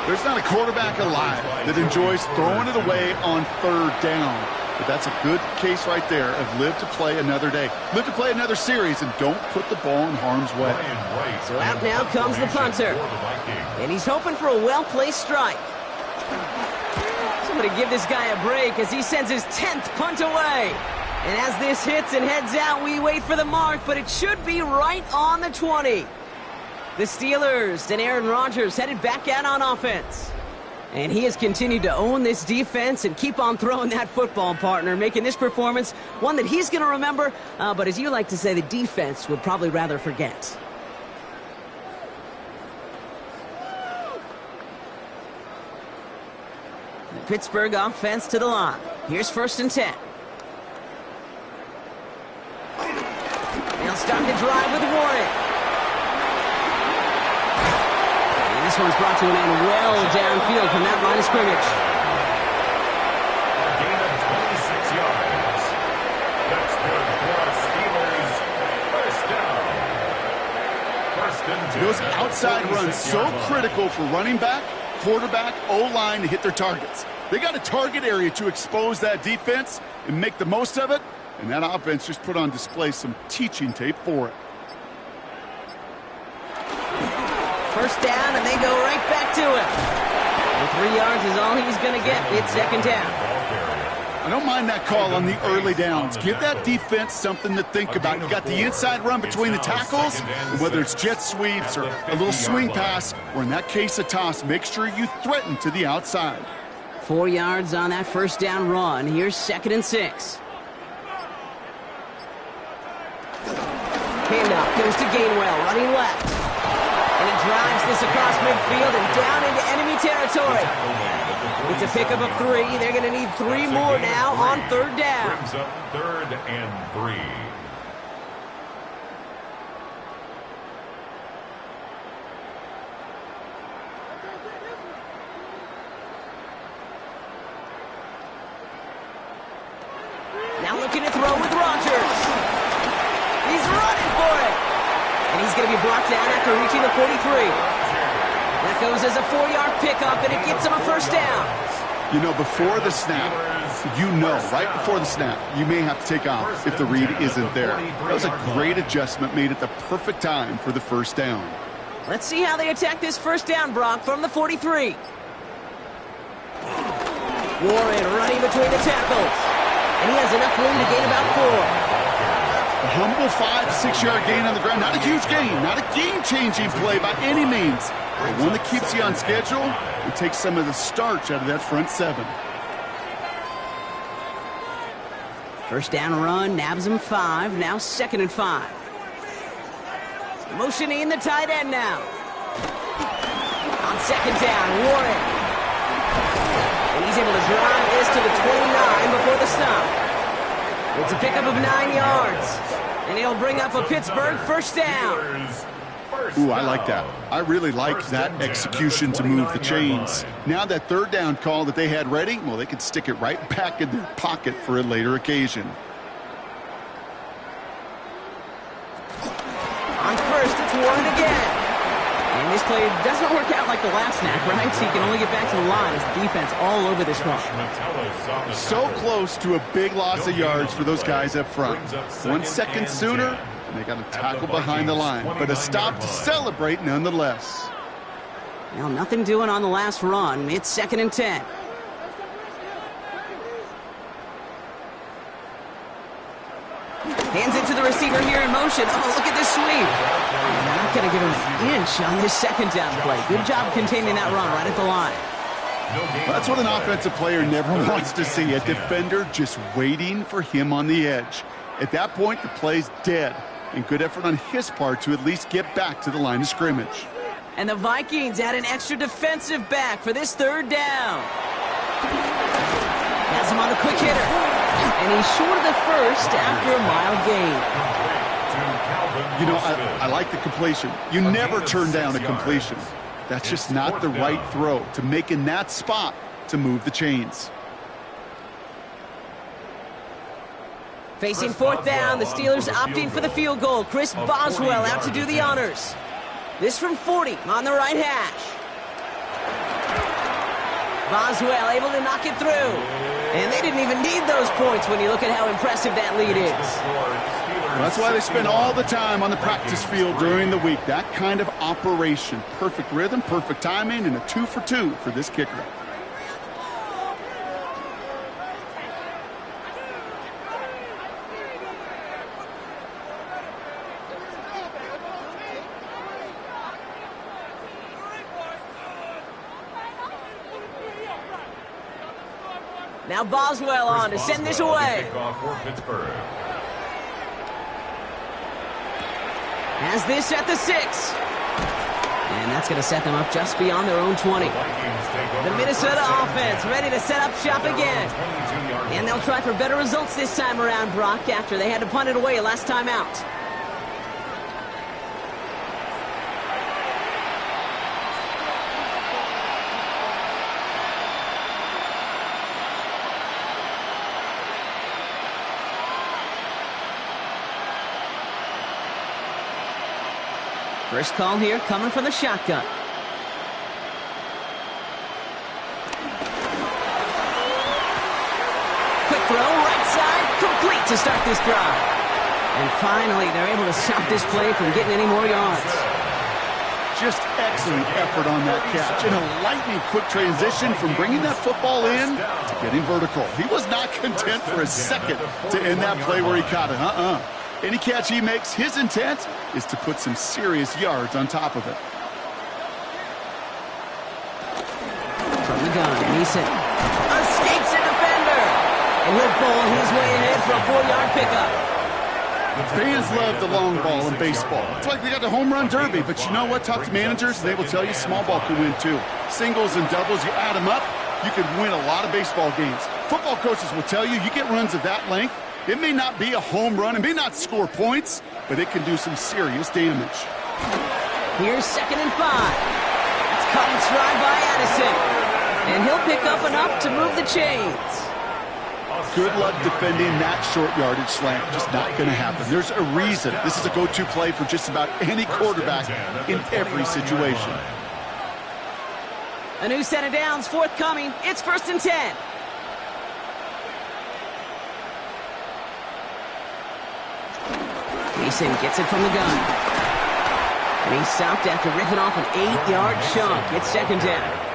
There's not a quarterback alive that enjoys throwing it away on 3rd down. But that's a good case right there of live to play another day. Live to play another series and don't put the ball in harm's way. So out now comes the punter. And he's hoping for a well-placed strike. Somebody give this guy a break as he sends his 10th punt away. And as this hits and heads out, we wait for the mark, but it should be right on the 20. The Steelers and Aaron Rodgers headed back out on offense. And he has continued to own this defense and keep on throwing that football, partner, making this performance one that he's going to remember, but as you like to say, the defense would probably rather forget. The Pittsburgh offense to the line. Here's 1st and 10. They'll start the drive with Warren. This one's brought to an end well downfield from that line of scrimmage. A gain of 26 yards. That's good for Steelers. 1st down. 1st and 10. Those outside runs so critical for running back, quarterback, O-line to hit their targets. They got a target area to expose that defense and make the most of it, and that offense just put on display some teaching tape for it. 1st down, and they go right back to it. And 3 yards is all he's going to get. It's 2nd down. I don't mind that call on the early downs. Give that defense something to think about. You got the inside run between the tackles, and whether it's jet sweeps or a little swing pass, or in that case a toss, make sure you threaten to the outside. 4 yards on that 1st down run. Here's 2nd and 6. Handoff goes to Gainwell, running left. And he drives this across midfield and down into enemy territory. It's a pickup of 3. They're going to need 3 more now on 3rd down. Brings up 3rd and 3. Now looking to throw with Rodgers. He's running for it. And And he's going to be brought down after reaching the 43. That goes as a 4-yard pickup, and it gets him a first down. You know, before the snap, right before the snap, you may have to take off if the read isn't there. That was a great adjustment made at the perfect time for the first down. Let's see how they attack this first down, Brock, from the 43. Warren running between the tackles. And he has enough room to gain about 4. A humble 5-6-yard gain on the ground. Not a huge gain, not a game-changing play by any means. But one that keeps you on schedule and takes some of the starch out of that front 7. First down run, nabs him 5, now 2nd and 5. Motioning the tight end now. On 2nd down, Warren. And he's able to drive this to the 29 before the stop. It's a pickup of 9 yards. And he'll bring up a Pittsburgh first down. Ooh, I like that. I really like that execution to move the chains. Now that third down call that they had ready, well, they could stick it right back in their pocket for a later occasion. On first, it's Warren again. And this play doesn't work out like the last snap, right? So you can only get back to the line as the defense all over this one. So close to a big loss of yards for those guys up front. 1 second sooner, and they got a tackle behind the line. But a stop to celebrate nonetheless. Well, nothing doing on the last run. It's 2nd and 10. Hands it to the receiver here in motion. Oh, look at this sweep. And they're not going to give him an inch on this 2nd down play. Good job containing that run right at the line. Well, that's what an offensive player never wants to see. A defender just waiting for him on the edge. At that point, the play's dead. And good effort on his part to at least get back to the line of scrimmage. And the Vikings add an extra defensive back for this 3rd down. Has him on the quick hitter. And he's short of the first after a mild gain. You know, I like the completion. You never turn down a completion. That's just not the right throw to make in that spot to move the chains. Facing 4th down, the Steelers opting for the field goal. Chris Boswell out to do the honors. This from 40 on the right hash. Boswell able to knock it through. And they didn't even need those points when you look at how impressive that lead is. Well, that's why they spend all the time on the practice field during the week. That kind of operation. Perfect rhythm, perfect timing, and a 2 for 2 for this kicker. Now Boswell on to send this away. Has this at the 6. And that's going to set them up just beyond their own 20. The Minnesota offense ready to set up shop again. And they'll try for better results this time around, Brock, after they had to punt it away last time out. First call here coming from the shotgun. Quick throw, right side, complete to start this drive. And finally, they're able to stop this play from getting any more yards. Just excellent effort on that catch. And a lightning quick transition from bringing that football in to getting vertical. He was not content for a second to end that play where he caught it. Any catch he makes, his intent is to put some serious yards on top of it. From the gun, Neeson escapes a defender. And he'll bowl his way ahead for a 4-yard pickup. Fans love the long ball in baseball. It's like they got the home run derby, but you know what? Talk to managers, they will tell you small ball can win too. Singles and doubles, you add them up, you can win a lot of baseball games. Football coaches will tell you, you get runs of that length, it may not be a home run, it may not score points, but it can do some serious damage. Here's 2nd and 5. That's cut in stride by Addison. And he'll pick up enough to move the chains. Good luck defending that short yardage slant. Just not going to happen. There's a reason. This is a go-to play for just about any quarterback in every situation. A new set of downs forthcoming. It's 1st and 10. Mason gets it from the gun. And he's stopped after ripping off an 8-yard chunk. It's 2nd down.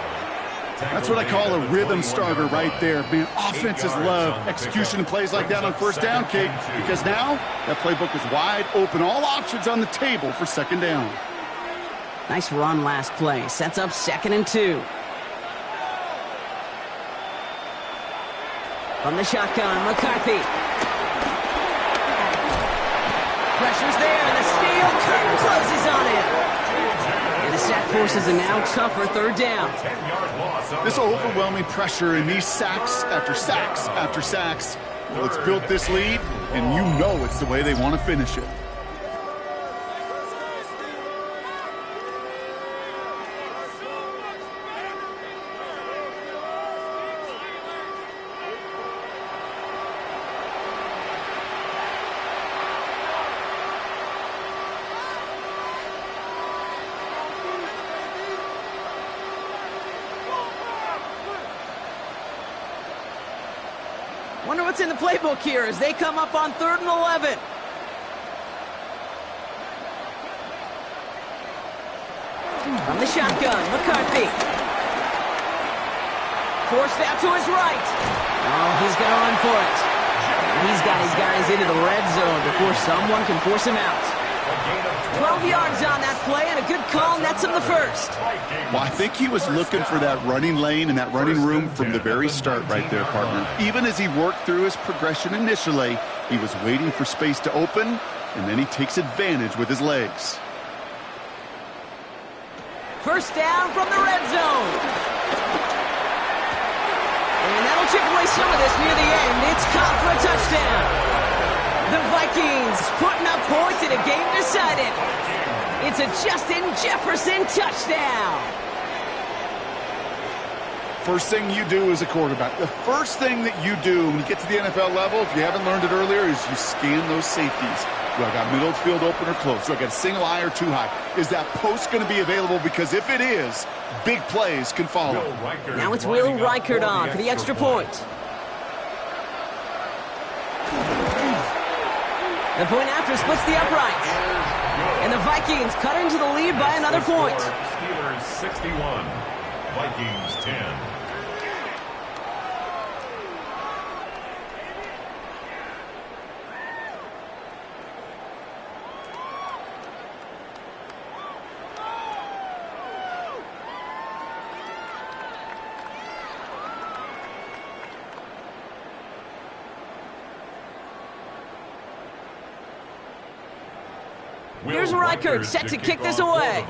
That's what I call a rhythm starter right there. Man, offenses love execution and plays like that on 1st down, Kate, because now that playbook is wide open. All options on the table for 2nd down. Nice run last play. Sets up 2nd and 2. From the shotgun, McCarthy. Pressure's there, and the steel curtain closes on him. And the sack forces a now tougher 3rd down. This overwhelming pressure and these sacks after sacks after sacks. Well, it's built this lead, and you know it's the way they want to finish it. Wonder what's in the playbook here as they come up on 3rd and 11. From the shotgun, McCarthy. Forced out to his right. Oh, he's going to run for it. He's got his guys into the red zone before someone can force him out. 12 yards on that play, and a good call nets him the 1st. Well, I think he was looking for that running lane and that running room from the very start right there, partner. Even as he worked through his progression initially, he was waiting for space to open, and then he takes advantage with his legs. 1st down from the red zone. And that'll chip away some of this near the end. It's caught for a touchdown. The Vikings putting up points in a game decided. It's a Justin Jefferson touchdown. First thing you do as a quarterback, the first thing that you do when you get to the NFL level, if you haven't learned it earlier, is you scan those safeties. Do I got middle of the field open or close? Do I got a single high or two high? Is that post going to be available? Because if it is, big plays can follow. Now it's Will Reichert on for the extra point. The point after splits the uprights. And the Vikings cut into the lead by another point. Steelers 61, Vikings 10. Here's Reichert set to kick this away.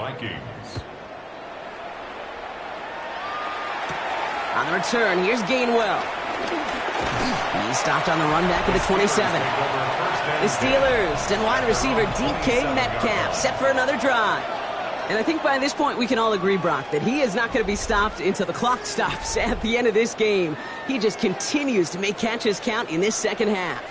On the return, here's Gainwell. He's stopped on the run back at the 27. The Steelers and wide receiver DK Metcalf set for another drive. And I think by this point we can all agree, Brock, that he is not going to be stopped until the clock stops at the end of this game. He just continues to make catches count in this 2nd half.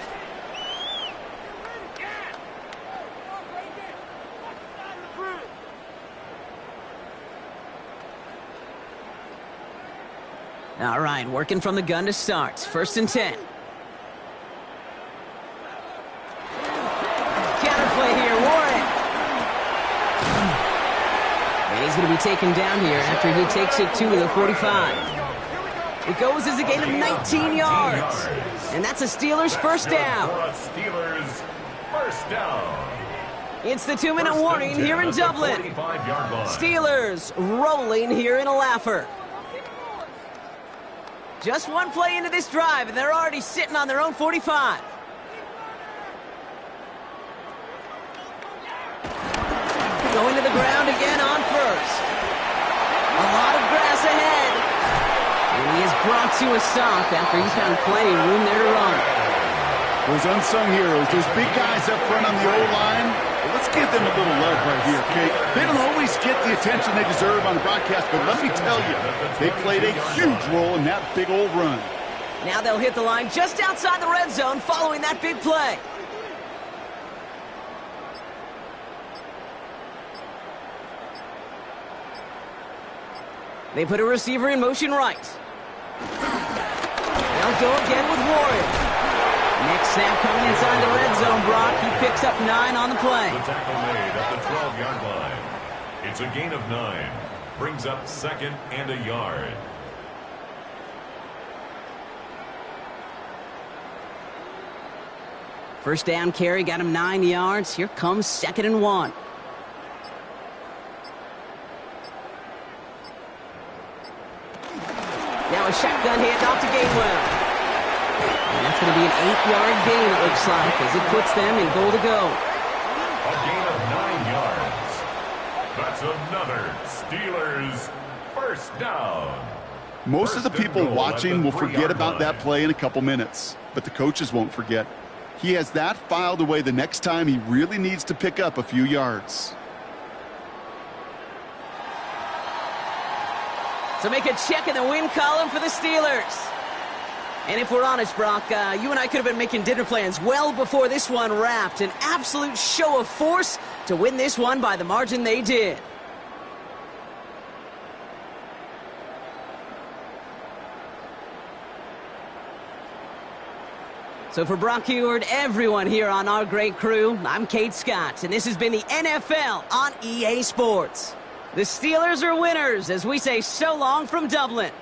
All right, working from the gun to start. 1st and 10. Counterplay here, Warren. And he's going to be taken down here after he takes it to the 45. It goes as a gain of 19 yards. And that's a Steelers 1st down. Steelers 1st down. It's the 2-minute warning here in Dublin. Steelers rolling here in a laugher. Just one play into this drive, and they're already sitting on their own 45. Going to the ground again on 1st. A lot of grass ahead. And he is brought to a stop after he found plenty of room there to run. Those unsung heroes, those big guys up front on the O-line, well, let's give them a little love right here, Kate. They don't always get the attention they deserve on the broadcast, but let me tell you, they played a huge role in that big old run. Now they'll hit the line just outside the red zone following that big play. They put a receiver in motion right. They'll go again with Warren. Next snap coming inside the red zone, Brock. He picks up 9 on the play. The tackle made at the 12-yard line. It's a gain of 9. Brings up 2nd and a yard. First down carry got him 9 yards. Here comes 2nd and 1. Now a shotgun handoff to Gainwell. And that's going to be an 8-yard gain, it looks like, as it puts them in goal to go. A gain of 9 yards. That's another Steelers first down. Most of the people watching will forget about that play in a couple minutes, but the coaches won't forget. He has that filed away the next time he really needs to pick up a few yards. So make a check in the win column for the Steelers. And if we're honest, Brock, you and I could have been making dinner plans well before this one wrapped. An absolute show of force to win this one by the margin they did. So for Brock Heward, everyone here on our great crew, I'm Kate Scott, and this has been the NFL on EA Sports. The Steelers are winners as we say so long from Dublin.